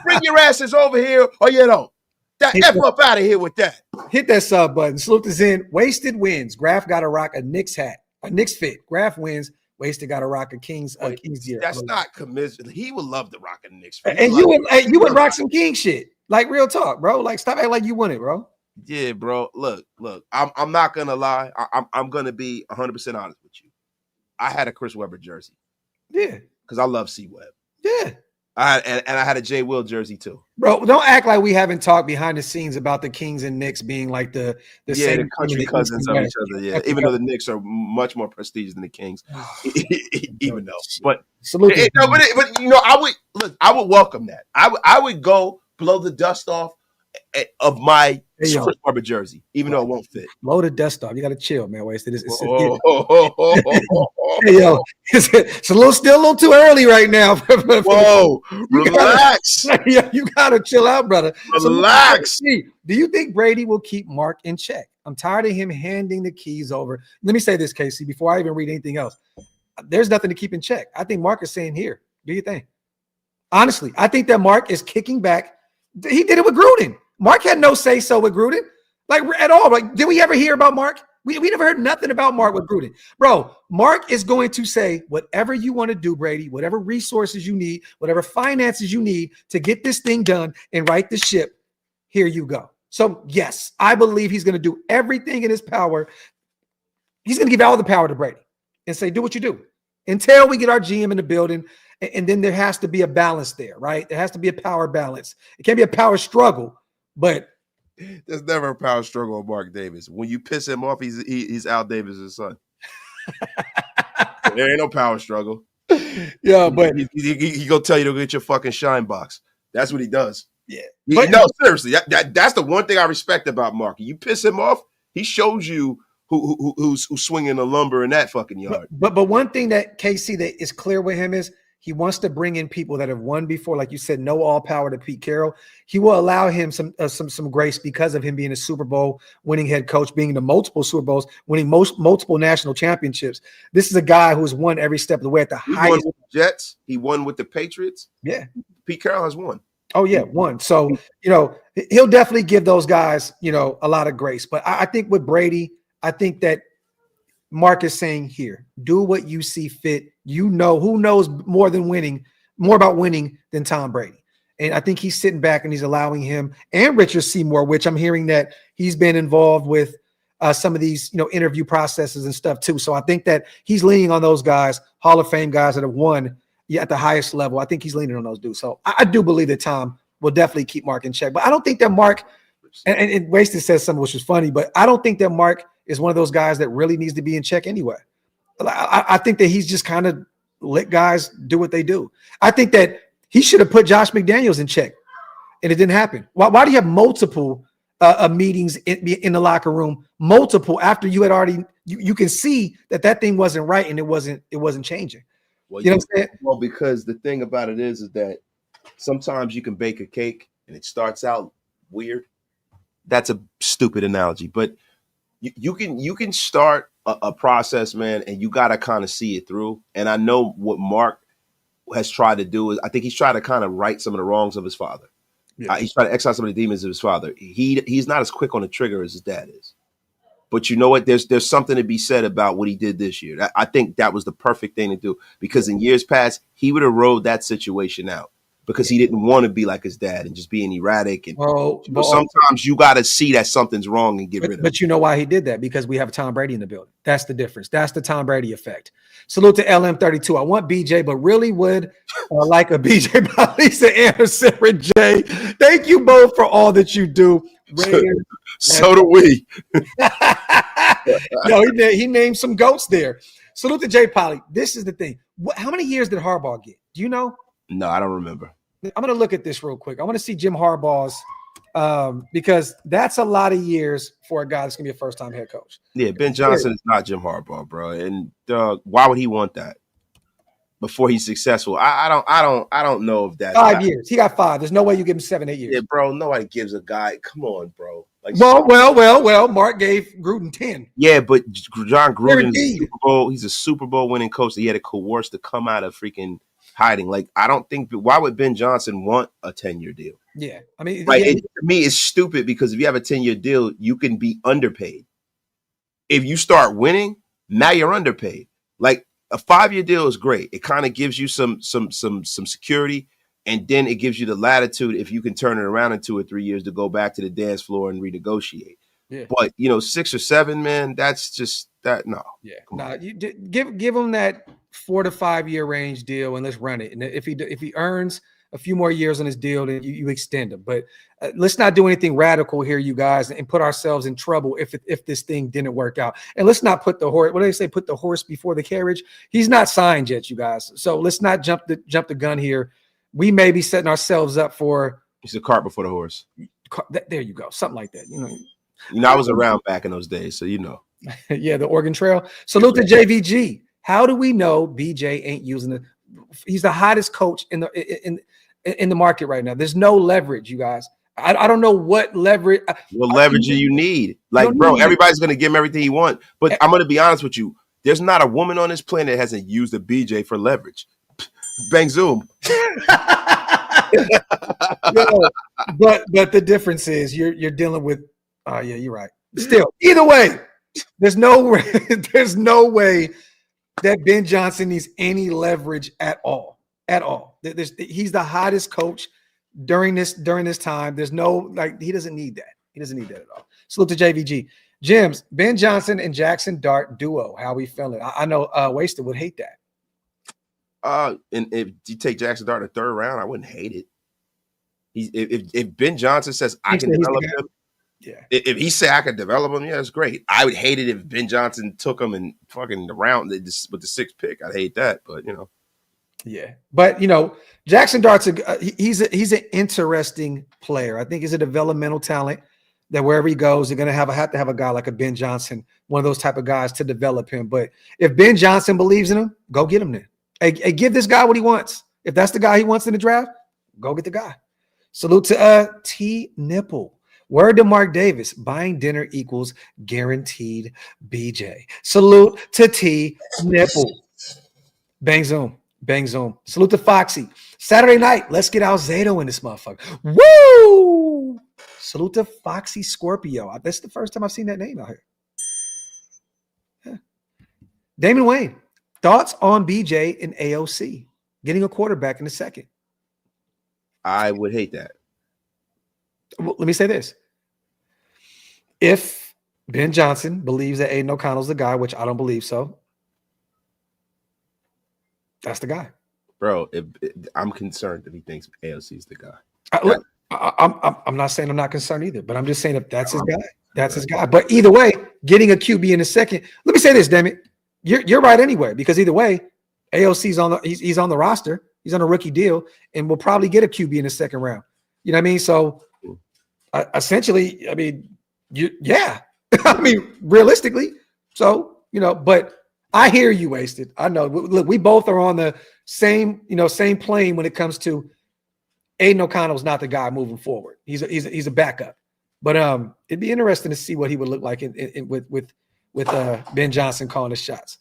Bring your asses over here or you don't. That F up out of here with that. Hit that sub button. Salute to Zen. Wasted wins. Graphk got to rock a Knicks hat. A Knicks fit. Graphk wins. Wasted got to rock a Kings gear. That's not committed. He would love to rock a Knicks fit. And you would rock some King shit. Like real talk, bro. Like stop acting like you won it, bro. Yeah, bro. Look. I'm not gonna lie. I'm gonna be 100% honest with you. I had a Chris Webber jersey. Yeah. Because I love C-Web. Yeah. I had a J. Will jersey too. Bro, don't act like we haven't talked behind the scenes about the Kings and Knicks being like the same country cousins of each other. Yeah, even though the Knicks are much more prestigious than the Kings, even though. But salute. But I would welcome that. I would go blow the dust off of my Chris Barber jersey, even though it won't fit. Blow the dust off. You got to chill, man. Wasted. Hey, it's still a little too early right now. Whoa, relax. You gotta chill out, brother. Relax. So, do you think Brady will keep Mark in check? I'm tired of him handing the keys over. Let me say this, Casey, before I even read anything else. There's nothing to keep in check. I think Mark is saying, here, do you think? Honestly, I think that Mark is kicking back. He did it with Gruden. Mark had no say-so with Gruden, like at all. Like, did we ever hear about Mark? We never heard nothing about Mark with Gruden. Bro, Mark is going to say, whatever you want to do, Brady, whatever resources you need, whatever finances you need to get this thing done and right the ship, here you go. So, yes, I believe he's going to do everything in his power. He's going to give all the power to Brady and say, do what you do until we get our GM in the building. And then there has to be a balance there, right? There has to be a power balance. It can't be a power struggle, but there's never a power struggle with Mark Davis. When you piss him off, he's Al Davis' son. There ain't no power struggle. Yeah, but he gonna tell you to get your fucking shine box. That's what he does. Yeah, but no, seriously, that's the one thing I respect about Mark. You piss him off, he shows you who's swinging the lumber in that fucking yard. But one thing that KC that is clear with him is he wants to bring in people that have won before, like you said. No all power to Pete Carroll. He will allow him some grace because of him being a Super Bowl winning head coach, being the multiple Super Bowls, winning multiple national championships. This is a guy who has won every step of the way at the highest. He won with the Jets. He won with the Patriots. Yeah, Pete Carroll has won. Oh yeah, won. So he'll definitely give those guys a lot of grace. But I think with Brady, I think that Mark is saying, here, do what you see fit. Who knows more about winning than Tom Brady. And I think he's sitting back and he's allowing him and Richard Seymour, which I'm hearing that he's been involved with some of these, interview processes and stuff too. So I think that he's leaning on those guys, Hall of Fame guys that have won at the highest level. I think he's leaning on those dudes. So I do believe that Tom will definitely keep Mark in check. But I don't think that Mark, and Wasted says something which is funny, but I don't think that Mark is one of those guys that really needs to be in check anyway. I think that he's just kind of let guys do what they do. I think that he should have put Josh McDaniels in check, and it didn't happen. Why do you have multiple meetings in the locker room, multiple after you had already you can see that thing wasn't right and it wasn't changing. Well, you know what I'm saying? Well, because the thing about it is that sometimes you can bake a cake and it starts out weird. That's a stupid analogy, but you can start a process, man, and you got to kind of see it through. And I know what Mark has tried to do is I think he's trying to kind of right some of the wrongs of his father. Yeah. He's trying to exile some of the demons of his father. He's not as quick on the trigger as his dad is. But you know what? There's something to be said about what he did this year. I think that was the perfect thing to do because in years past, he would have rode that situation out because he didn't want to be like his dad and just being erratic. And sometimes you got to see that something's wrong and get rid of it. But you know why he did that? Because we have Tom Brady in the building. That's the difference. That's the Tom Brady effect. Salute to LM32. I want BJ, but really would like a BJ Balisa and a Sarah J. Thank you both for all that you do. So do we. No, he named some goats there. Salute to Jay Polly. This is the thing. How many years did Harbaugh get? Do you know? No, I don't remember. I'm going to look at this real quick. I want to see Jim Harbaugh's because that's a lot of years for a guy that's going to be a first-time head coach. Yeah, Ben Johnson is not Jim Harbaugh, bro. And why would he want that before he's successful? I don't know if that's 5 years. He got 5. There's no way you give him 7, 8 years. Yeah, bro. Nobody gives a guy. Come on, bro. Like, well. Mark gave Gruden 10. Yeah, but John Gruden is Super Bowl. He's a Super Bowl winning coach that he had to coerce to come out of freaking hiding. Like, I don't think. Why would Ben Johnson want a 10-year deal? Yeah, I mean, to me, it's stupid because if you have a 10-year deal, you can be underpaid. If you start winning, now you're underpaid. Like a 5-year deal is great. It kind of gives you some security. And then it gives you the latitude if you can turn it around in 2 or 3 years to go back to the dance floor and renegotiate. Yeah. But 6 or 7, man, that's just that. No. Yeah. No, you give them that 4 to 5 year range deal, and let's run it. And if he earns a few more years on his deal, then you extend him. But let's not do anything radical here, you guys, and put ourselves in trouble if this thing didn't work out. And let's not put the horse. What do they say? Put the horse before the carriage. He's not signed yet, you guys. So let's not jump the gun here. We may be setting ourselves up for. It's a cart before the horse. There you go, something like that. I was around back in those days, so Yeah, the Oregon Trail. Salute to JVG. How do we know BJ ain't using it? He's the hottest coach in the market right now. There's no leverage, you guys. I don't know what leverage. What leverage do you need? Like, bro, everybody's gonna give him everything he wants. But I'm gonna be honest with you. There's not a woman on this planet that hasn't used a BJ for leverage. Bang zoom. But the difference is you're dealing with. Yeah, you're right. Still, either way, there's no way that Ben Johnson needs any leverage at all. He's the hottest coach during this time. There's no he doesn't need that. He doesn't need that at all. Salute to JVG. Jims, Ben Johnson and Jackson Dart duo. How we feeling? I know Wasted would hate that. And if you take Jackson Dart in the third round, I wouldn't hate it. If Ben Johnson says I can develop him, yeah. If he say I can develop him, yeah, it's great. I would hate it if Ben Johnson took him and fucking the round with the 6th pick. I'd hate that, but Yeah, but Jackson Dart's he's an interesting player. I think he's a developmental talent that wherever he goes, they're gonna have to have a guy like a Ben Johnson, one of those type of guys to develop him. But if Ben Johnson believes in him, go get him then. Hey, give this guy what he wants. If that's the guy he wants in the draft, go get the guy. Salute to T Nipple. Word to Mark Davis, buying dinner equals guaranteed BJ. Salute to T Nipple. Bang zoom. Bang zoom. Salute to Foxy. Saturday night, let's get Alzado in this motherfucker. Woo! Salute to Foxy Scorpio. That's the first time I've seen that name out here. Yeah. Damon Wayne, thoughts on BJ and AOC getting a quarterback in the second? I would hate that. Well, let me say this. If Ben Johnson believes that Aiden O'Connell's the guy, which I don't believe so, that's the guy. Bro, I'm concerned that he thinks AOC is the guy. I'm not saying I'm not concerned either, but I'm just saying if that's his guy, that's his guy. But either way, getting a QB in the second, let me say this, damn it. You're right anyway, because either way, AOC's he's on the roster, he's on a rookie deal, and we'll probably get a QB in the second round. You know what I mean? So essentially, I mean, yeah. I mean, realistically. So, but I hear you, Wasted. I know. Look, we both are on the same plane when it comes to Aiden O'Connell's not the guy moving forward. He's a backup. But it'd be interesting to see what he would look like with Ben Johnson calling the shots.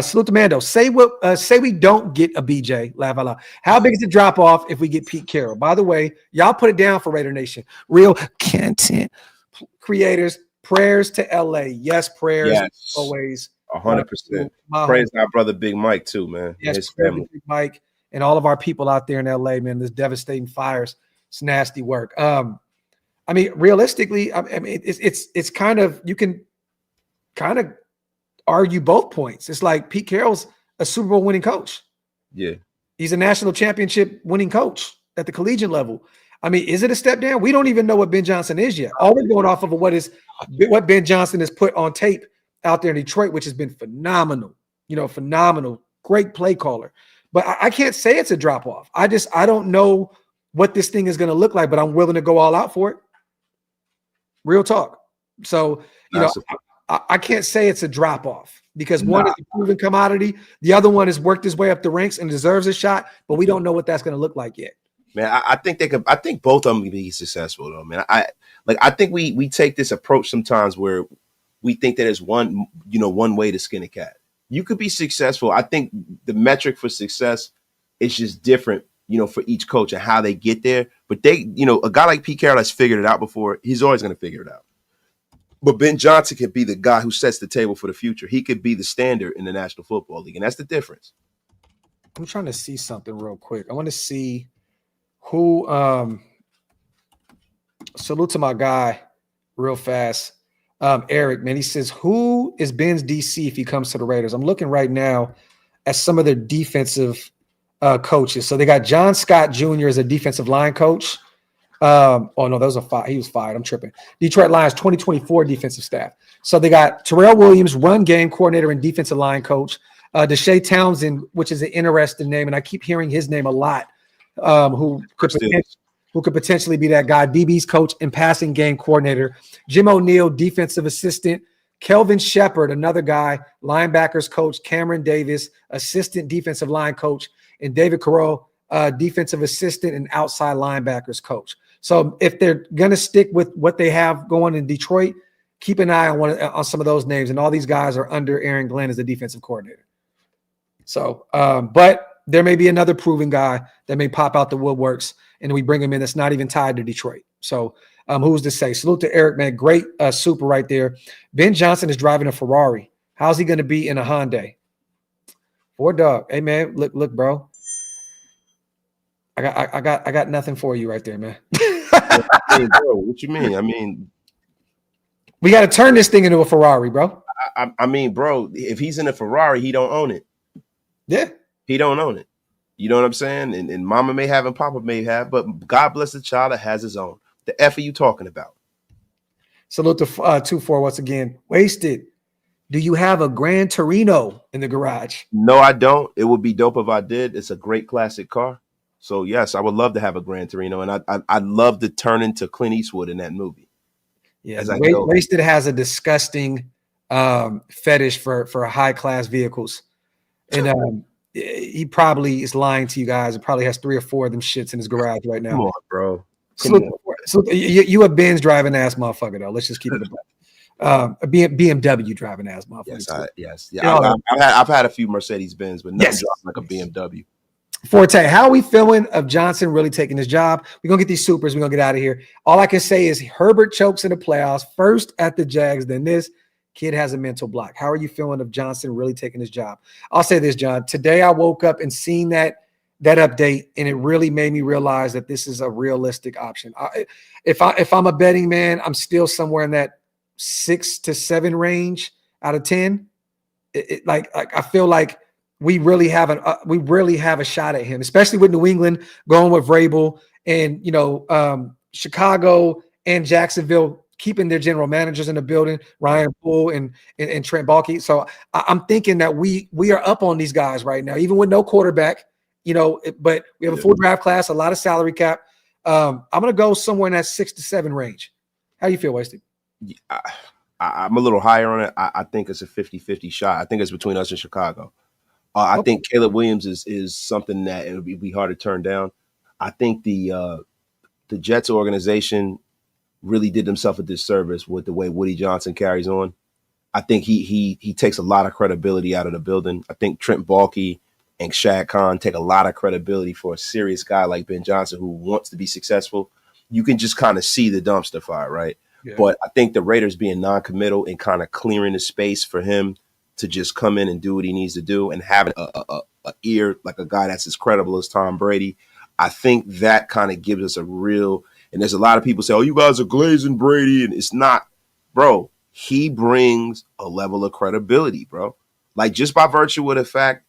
Salute to Mando. Say we don't get a BJ. Laugh out loud. How big is the drop off if we get Pete Carroll? By the way, y'all put it down for Raider Nation. Real content creators. Prayers to LA. Yes, prayers always. 100%. Praise our brother Big Mike too, man. Yes, his family. Big Mike and all of our people out there in LA, man. This devastating fires. It's nasty work. I mean, realistically, I mean, it's kind of, you can kind of argue both points. It's like Pete Carroll's a Super Bowl winning coach. Yeah. He's a national championship winning coach at the collegiate level. I mean, is it a step down? We don't even know what Ben Johnson is yet. All we're going off of what Ben Johnson has put on tape out there in Detroit, which has been phenomenal. Phenomenal. Great play caller. But I can't say it's a drop off. I don't know what this thing is going to look like, but I'm willing to go all out for it. Real talk. So, I can't say it's a drop off because one is a proven commodity. The other one has worked his way up the ranks and deserves a shot, but we don't know what that's going to look like yet. Man, I think I think both of them can be successful though, man. I think we take this approach sometimes where we think that there's one way to skin a cat. You could be successful. I think the metric for success is just different, for each coach and how they get there. But a guy like Pete Carroll has figured it out before. He's always going to figure it out. But Ben Johnson could be the guy who sets the table for the future. He could be the standard in the National Football League, and that's the difference. I'm trying to see something real quick. I want to see who salute to my guy real fast. Eric, man, he says, who is Ben's DC if he comes to the Raiders? I'm looking right now. at some of their defensive coaches. So they got John Scott Jr. as a defensive line coach. Oh no, those are fired. He was fired. I'm tripping. Detroit Lions 2024 defensive staff. So they got Terrell Williams, run game coordinator and defensive line coach. Deshae Townsend, which is an interesting name, and I keep hearing his name a lot. Who could potentially be that guy? DB's coach and passing game coordinator. Jim O'Neill, defensive assistant. Kelvin Shepard, another guy, linebackers coach. Cameron Davis, assistant defensive line coach, and David Carroll, defensive assistant and outside linebackers coach. So if they're going to stick with what they have going in Detroit, keep an eye on some of those names. And all these guys are under Aaron Glenn as the defensive coordinator. So, but there may be another proven guy that may pop out the woodworks, and we bring him in that's not even tied to Detroit. So who's to say? Salute to Eric, man. Great super right there. Ben Johnson is driving a Ferrari. How's he going to be in a Hyundai? Ford dog. Hey, man, look, bro. I got nothing for you right there, man. Hey, bro, what you mean? I mean, we got to turn this thing into a Ferrari, bro. I mean, bro, if he's in a Ferrari, he don't own it. Yeah. He don't own it. You know what I'm saying? And mama may have and papa may have, but God bless the child that has his own. The F are you talking about? Salute to 2-4 once again. Wasted. Do you have a Gran Torino in the garage? No, I don't. It would be dope if I did. It's a great classic car. So, yes, I would love to have a Gran Torino, and I'd love to turn into Clint Eastwood in that movie. Yeah, Wasted has a disgusting fetish for high-class vehicles. And he probably is lying to you guys. He probably has 3 or 4 of them shits in his garage right now. Come on, bro. So you a Benz driving ass motherfucker, though. Let's just keep it a BMW driving ass motherfucker. Yes. Yeah, I've had a few Mercedes Benz, but nothing like a BMW. Forte, how are we feeling of Johnson really taking his job? We're going to get these supers. We're going to get out of here. All I can say is Herbert chokes in the playoffs, first at the Jags, then this. Kid has a mental block. How are you feeling of Johnson really taking his job? I'll say this, John. Today I woke up and seen that update, and it really made me realize that this is a realistic option. If I'm a betting man, I'm still somewhere in that 6 to 7 range out of 10. Like I feel like we really have a shot at him, especially with New England going with Vrabel and Chicago and Jacksonville keeping their general managers in the building, Ryan Poole and Trent Baalke. So I'm thinking that we are up on these guys right now, even with no quarterback, but we have a full draft class, a lot of salary cap. I'm going to go somewhere in that 6 to 7 range. How do you feel, Wasted? I'm a little higher on it. I think it's a 50-50 shot. I think it's between us and Chicago. I think Caleb Williams is something that it would be hard to turn down. I think the Jets organization really did themselves a disservice with the way Woody Johnson carries on. I think he takes a lot of credibility out of the building. I think Trent Baalke and Shad Khan take a lot of credibility for a serious guy like Ben Johnson who wants to be successful. You can just kind of see the dumpster fire, right? Yeah. But I think the Raiders being non-committal and kind of clearing the space for him to just come in and do what he needs to do and having a ear like a guy that's as credible as Tom Brady, I think that kind of gives us a real – and there's a lot of people say, oh, you guys are glazing Brady, and it's not. Bro, he brings a level of credibility, bro. Like just by virtue of the fact,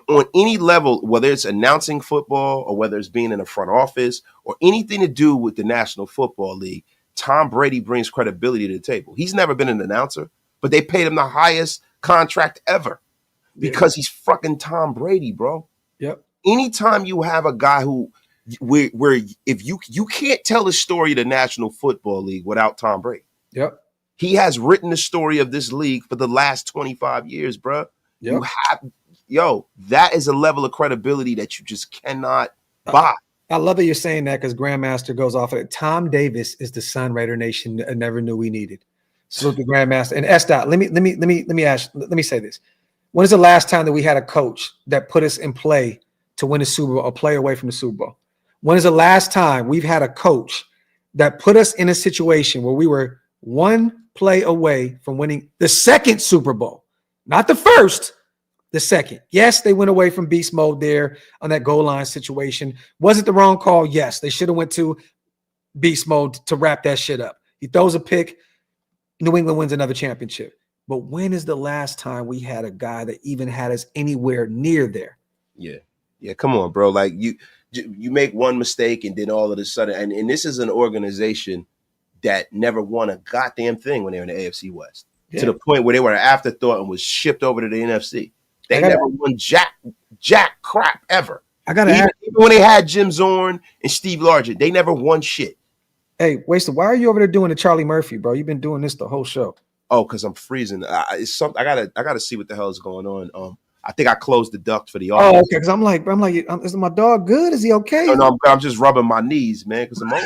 on any level, whether it's announcing football or whether it's being in the front office or anything to do with the National Football League, Tom Brady brings credibility to the table. He's never been an announcer, but they paid him the highest contract ever because he's fucking Tom Brady, bro. Yep. Anytime you have a guy who where if you can't tell the story of the National Football League without Tom Brady. Yep. He has written the story of this league for the last 25 years, bro. Yep. That is a level of credibility that you just cannot buy. I love that you're saying that because Grandmaster goes off of it. Tom Davis is the son Raider Nation never knew we needed. Salute the Grandmaster. And S-Dot, let me say this. When is the last time that we had a coach that put us in play to win a Super Bowl or play away from the Super Bowl? When is the last time we've had a coach that put us in a situation where we were one play away from winning the second Super Bowl? Not the first, the second. Yes, they went away from beast mode there on that goal line situation. Was it the wrong call? Yes, they should have went to beast mode to wrap that shit up. He throws a pick. New England wins another championship. But when is the last time we had a guy that even had us anywhere near there? Yeah. Yeah. Come on, bro. Like you make one mistake and then all of a sudden, and this is an organization that never won a goddamn thing when they were in the AFC West, to the point where they were an afterthought and was shipped over to the NFC. They never won jack crap ever. Even when they had Jim Zorn and Steve Largent, they never won shit. Hey, Waster, why are you over there doing the Charlie Murphy, bro? You've been doing this the whole show. Oh, because I'm freezing. It's something I gotta see what the hell is going on. I think I closed the duct for the office. Oh, okay. Because I'm like, is my dog good? Is he okay? No, I'm just rubbing my knees, man, because I'm old.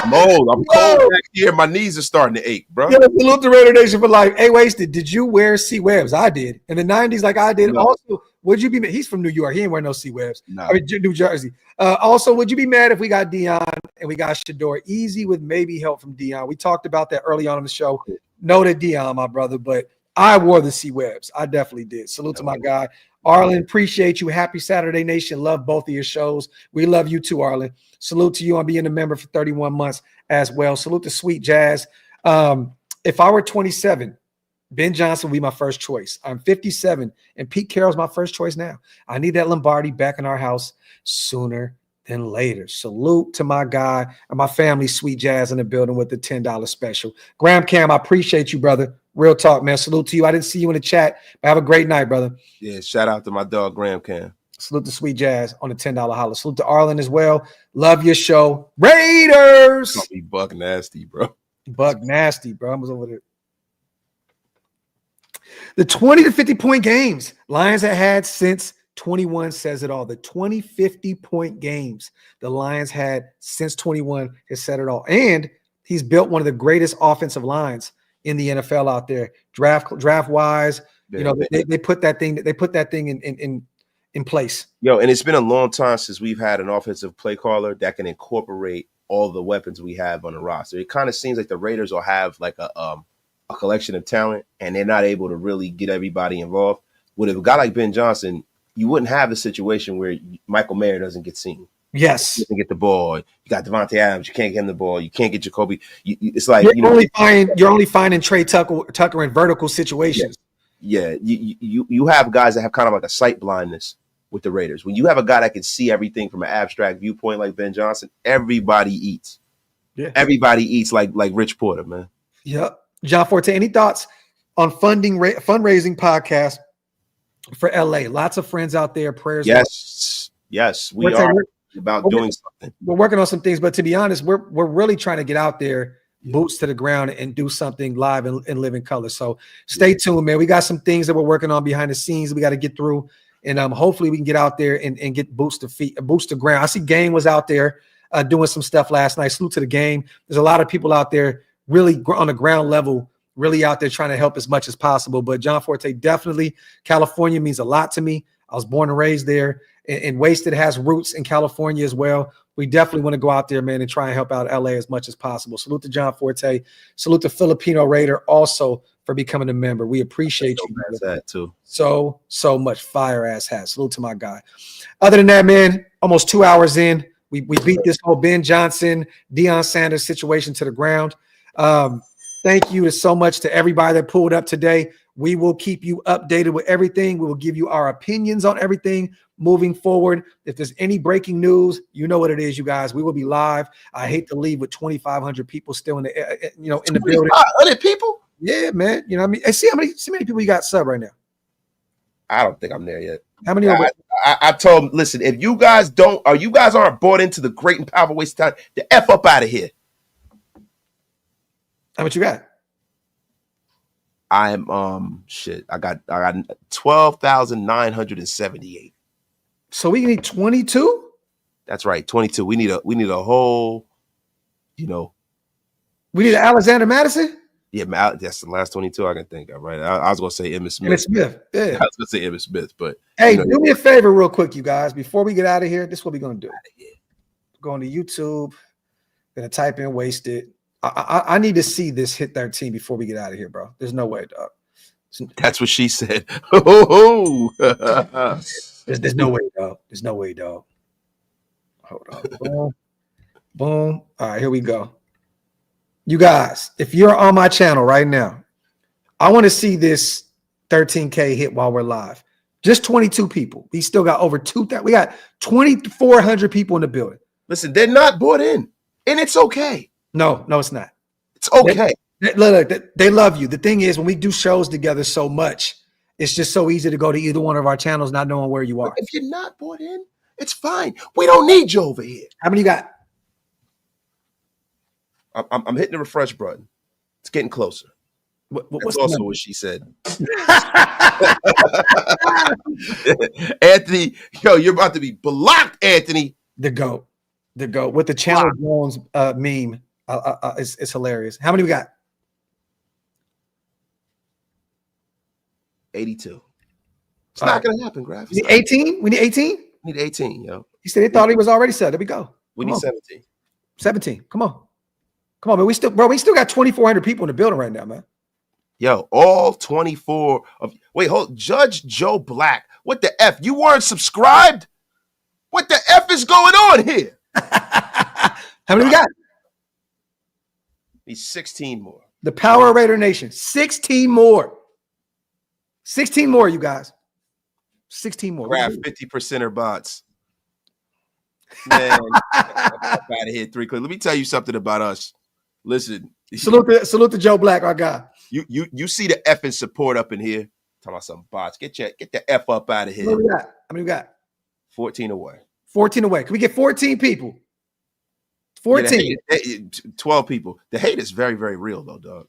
I'm old. I'm cold back here. My knees are starting to ache, bro. Yeah, salute the Raider Nation for life. Hey, Wasted, did you wear C-Webs? I did. In the 90s, like I did. No. Also, would you be – he's from New York. He ain't wear no C-Webs. No. I mean, New Jersey. Also, would you be mad if we got Deion and we got Shador? Easy with maybe help from Deion. We talked about that early on in the show. Know that Deion, my brother, but I wore the C-Webs. I definitely did. Salute to my guy. Arlen, appreciate you. Happy Saturday Nation. Love both of your shows. We love you too, Arlen. Salute to you on being a member for 31 months as well. Salute to Sweet Jazz. If I were 27, Ben Johnson would be my first choice. I'm 57, and Pete Carroll's my first choice now. I need that Lombardi back in our house sooner than later. Salute to my guy and my family, Sweet Jazz, in the building with the $10 special. Graham Cam, I appreciate you, brother. Real talk, man. Salute to you. I didn't see you in the chat, but have a great night, brother. Yeah, shout out to my dog, Graham Cam. Salute to Sweet Jazz on the $10 holler. Salute to Arlen as well. Love your show. Raiders! I'll be buck nasty, bro. Buck nasty, bro. I was over there. The 20 to 50-point games Lions have had since 21 says it all. The 20, 50-point games the Lions had since 21 has said it all. And he's built one of the greatest offensive lines in the NFL out there. Draft wise, you know, they put that thing in place. Yo, and it's been a long time since we've had an offensive play caller that can incorporate all the weapons we have on the roster. It kind of seems like the Raiders will have like a collection of talent, and they're not able to really get everybody involved. With a guy like Ben Johnson, you wouldn't have the situation where Michael Mayer doesn't get seen. Yes. You doesn't get the ball. You got Devontae Adams. You can't get him the ball. You can't get Jacoby. It's like you're only finding Trey Tucker in vertical situations. Yeah. You have guys that have kind of like a sight blindness with the Raiders. When you have a guy that can see everything from an abstract viewpoint like Ben Johnson, everybody eats. Yeah. Everybody eats like Rich Porter, man. Yep. John Forte, any thoughts on fundraising podcast for LA? Lots of friends out there. Prayers. Yes, we are about doing something. We're working on some things, but to be honest, we're really trying to get out there, boots to the ground, and do something live and live in color. So stay tuned, man. We got some things that we're working on behind the scenes we got to get through, and hopefully we can get out there and get boots to ground. I see Game was out there doing some stuff last night. Salute to the Game. There's a lot of people out there really on the ground level, really out there trying to help as much as possible. But John Forte, definitely California means a lot to me. I was born and raised there, and Wasted has roots in California as well. We definitely want to go out there, man, and try and help out LA as much as possible. Salute to John Forte. Salute to Filipino Raider also for becoming a member. We appreciate you. That too. So much fire ass hat. Salute to my guy. Other than that, man, almost 2 hours in, we beat this whole Ben Johnson, Deion Sanders situation to the ground. Thank you so much to everybody that pulled up today. We will keep you updated with everything. We will give you our opinions on everything moving forward. If there's any breaking news, you know what it is, you guys. We will be live. I hate to leave with 2,500 people still in the in the building. 2,500 people? Yeah, man. You know what I mean? See how many people you got sub right now? I don't think I'm there yet. How many? I told them, listen, if you guys aren't bought into the great and powerful waste of time, the F up out of here. How much you got? I'm I got 12,978. So we need 22? That's right, 22. We need a whole, We need an Alexander Madison? Yeah, that's the last 22 I can think of, right? I was gonna say Emmitt Smith. Yeah. I was gonna say Emmitt Smith, but hey, do me a favor real quick, you guys. Before we get out of here, this is what we're gonna do. Go on to YouTube, gonna type in Wasted. I need to see this hit 13 before we get out of here, bro. There's no way, dog. That's what she said. There's no way, dog. There's no way, dog. Hold on. Boom. Boom. All right, here we go. You guys, if you're on my channel right now, I want to see this 13K hit while we're live. Just 22 people. We still got over 2,000. We got 2,400 people in the building. Listen, they're not bought in, and it's okay. No, it's not. It's okay. Look, they love you. The thing is, when we do shows together so much, it's just so easy to go to either one of our channels not knowing where you are. But if you're not bought in, it's fine. We don't need you over here. How many you got? I'm hitting the refresh button. It's getting closer. That's also what she said. Anthony, you're about to be blocked, Anthony. The GOAT with the Channel Jones meme. It's hilarious. How many we got? 82. It's not going to happen, Graphk. We need 18? We need 18? We need 18, yo. He said he thought he was already set. There we go. We need 17. 17. Come on, man. We still got 2,400 people in the building right now, man. Yo, all 24 of Judge Joe Black. What the F? You weren't subscribed? What the F is going on here? How many we got? Need 16 more. The Power of Raider Nation. 16 more. 16 more, you guys. 16 more. Graphk 50%er bots. Man, out of here 3 clicks. Let me tell you something about us. Listen. Salute to Joe Black, our guy. You see the F in support up in here. Talking about some bots. Get the F up out of here. How many we got? 14 away. 14 away. Can we get 14 people? 14. Yeah, 12 people. The hate is very, very real, though, dog.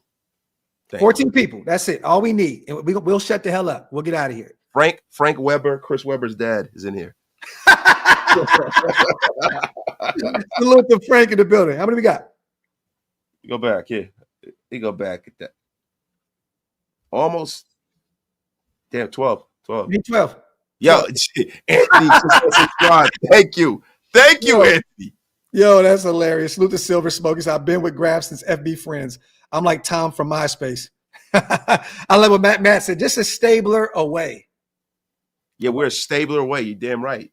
14 people. That's it. All we need. And we'll shut the hell up. We'll get out of here. Frank Weber, Chris Webber's dad, is in here. Salute to Frank in the building. How many we got? You go back here. You go back at that. Almost. Damn, 12. We need 12. Yo, Anthony, subscribe. Thank you, Anthony. Yo, that's hilarious. Salute to Silver Smokers. I've been with Graphk since FB Friends. I'm like Tom from MySpace. I love what Matt said. Just a stabler away. Yeah, we're a stabler away. You're damn right.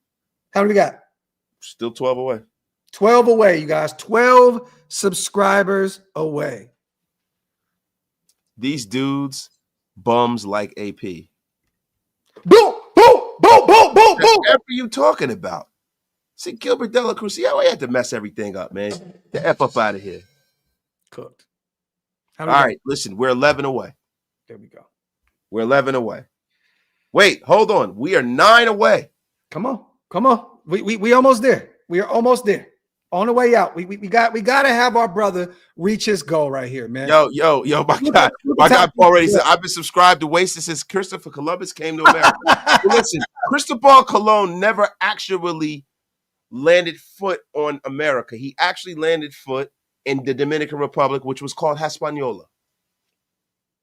How many we got? Still 12 away. 12 away, you guys. 12 subscribers away. These dudes bums like AP. Boom, boom, boom, boom, boom, boom. What are you talking about? See, Gilbert Dela Cruz. See how I had to mess everything up, man. The F up out of here. Cooked. All right, listen, we're 11 away. There we go. We're 11 away. Wait, hold on. We are 9 away. Come on. We almost there. We are almost there. On the way out. We got to have our brother reach his goal right here, man. Yo, my guy already said I've been subscribed to Wasted since Christopher Columbus came to America. Listen, Cristobal Colon never actually landed foot on America. He actually landed foot in the Dominican Republic, which was called Hispaniola.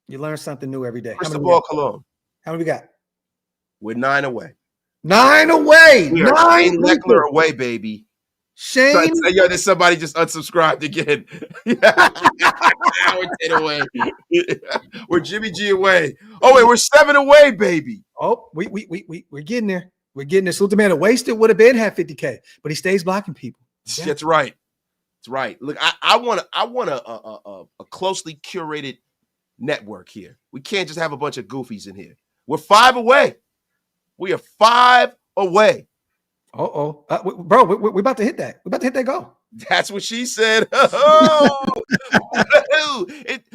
You learn something new every day. Cristobal Colon. How many we got? We're 9 away. 9 away. We are 9 Leckler away, baby. Shane. Yo, there's somebody just unsubscribed again. We're 10 away. We're Jimmy G away. Oh, wait, we're 7 away, baby. Oh, we're getting there. We're getting there. Salute the man that wasted would have been had 50K, but he stays blocking people. Yeah. That's right. That's right. Look, I want a closely curated network here. We can't just have a bunch of goofies in here. We're 5 away. We are 5 away. Bro, we're about to hit that. We're about to hit that goal. That's what she said. Oh,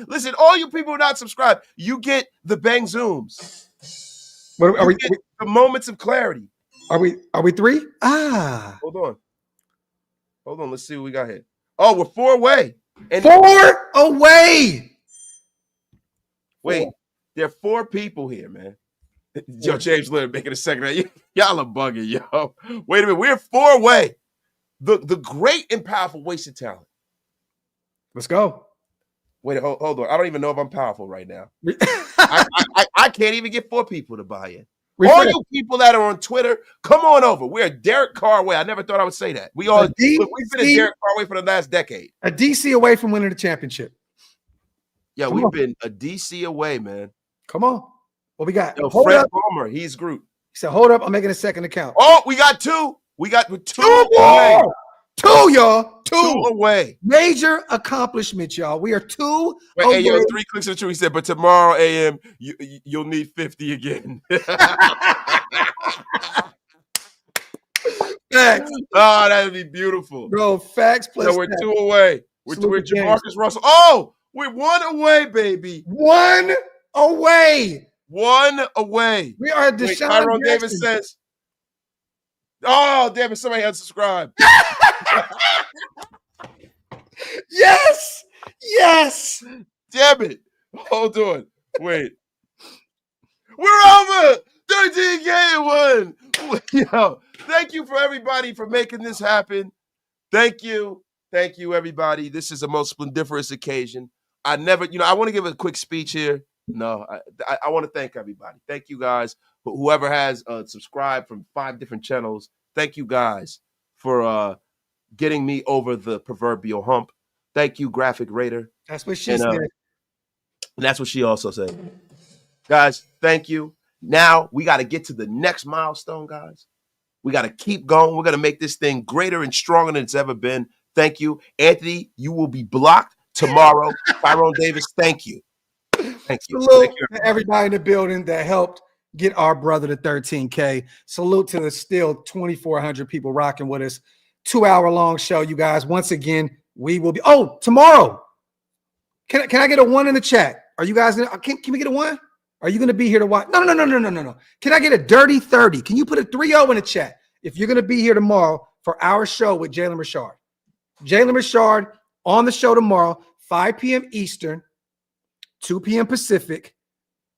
listen, all you people who are not subscribed, you get the bang zooms. What are we? The moments of clarity. Are we 3? Hold on. Let's see what we got here. Oh, we're 4 away. And 4 away. Wait, there are 4 people here, man. Yo, James Leonard making a second. Y'all are bugging, yo. Wait a minute. We're 4 away. The great and powerful wasted talent. Let's go. Wait, hold on. I don't even know if I'm powerful right now. I can't even get 4 people to buy in. All you people that are on Twitter, come on over. We're Derek Carr away. I never thought I would say that. We've been a Derek Carr away for the last decade. A DC away from winning the championship. Yeah, we've been a DC away, man. Come on. What we got? Yo, Fred Palmer, he's Groot. He said, hold up, I'm making a second account. Oh, we got 2. We got 2 more. 2, y'all. 2. 2 away. Major accomplishment, y'all. We are 2 Wait, away. hey, yo, 3 clicks of the truth. He said, but tomorrow AM, you'll need 50 again. Facts. Oh, that'd be beautiful. Bro, facts plus So we're facts. 2 away. We're Jamarcus Russell. Oh, we're 1 away, baby. 1 away. 1 away. We are Wait, Deshaun Tyrone Jackson. Davis says, oh, damn it, somebody unsubscribed. Yes. Yes. Damn it. Hold on. Wait. We're over 13K and 1. Yo, thank you for everybody for making this happen. Thank you. Thank you, everybody. This is a most splendiferous occasion. I want to give a quick speech here. No, I want to thank everybody. Thank you guys. Whoever has subscribed from 5 different channels, thank you guys for getting me over the proverbial hump. Thank you, Graphk Raider. That's what she said. And that's what she also said. Guys, thank you. Now we got to get to the next milestone, guys. We got to keep going. We're going to make this thing greater and stronger than it's ever been. Thank you. Anthony, you will be blocked tomorrow. Tyrone Davis, thank you. Thank you. Salute to everybody in the building that helped get our brother to 13K. Salute to the still 2,400 people rocking with us. 2-hour-long show, you guys. Once again, we will be. Oh, tomorrow. Can I get a 1 in the chat? Are you guys? Can we get a 1? Are you going to be here to watch? No. Can I get a dirty 30? Can you put a 3-0 in the chat if you're going to be here tomorrow for our show with Jalen Richard? Jalen Richard on the show tomorrow, 5 p.m. Eastern, 2 p.m. Pacific.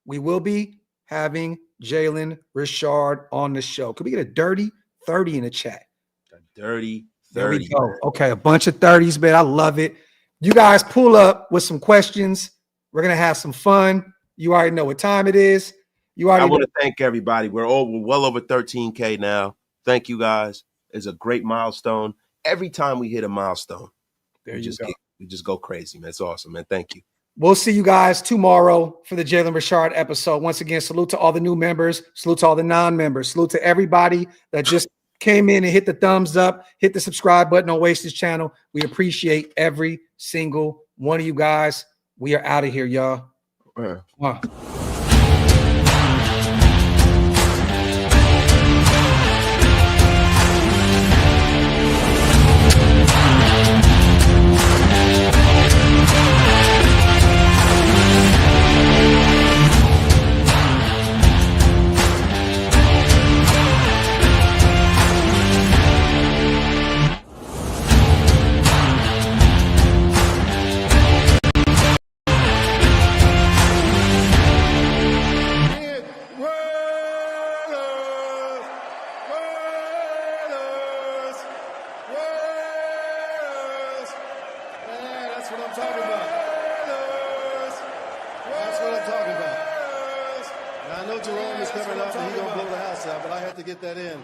We will be having Jalen Richard on the show. Could we get a dirty 30 in the chat? A dirty 30. There we go. Okay, a bunch of 30s, man. I love it. You guys pull up with some questions. We're going to have some fun. You already know what time it is. I want to thank everybody. We're well over 13K now. Thank you guys. It's a great milestone. Every time we hit a milestone, we just go crazy, man. It's awesome, man. Thank you. We'll see you guys tomorrow for the Jalen Richard episode. Once again, salute to all the new members. Salute to all the non-members. Salute to everybody that just came in and hit the thumbs up, hit the subscribe button on Wasted Channel. We appreciate every single one of you guys. We are out of here, y'all. I know Jerome is coming up and he's going to blow the house out, but I had to get that in.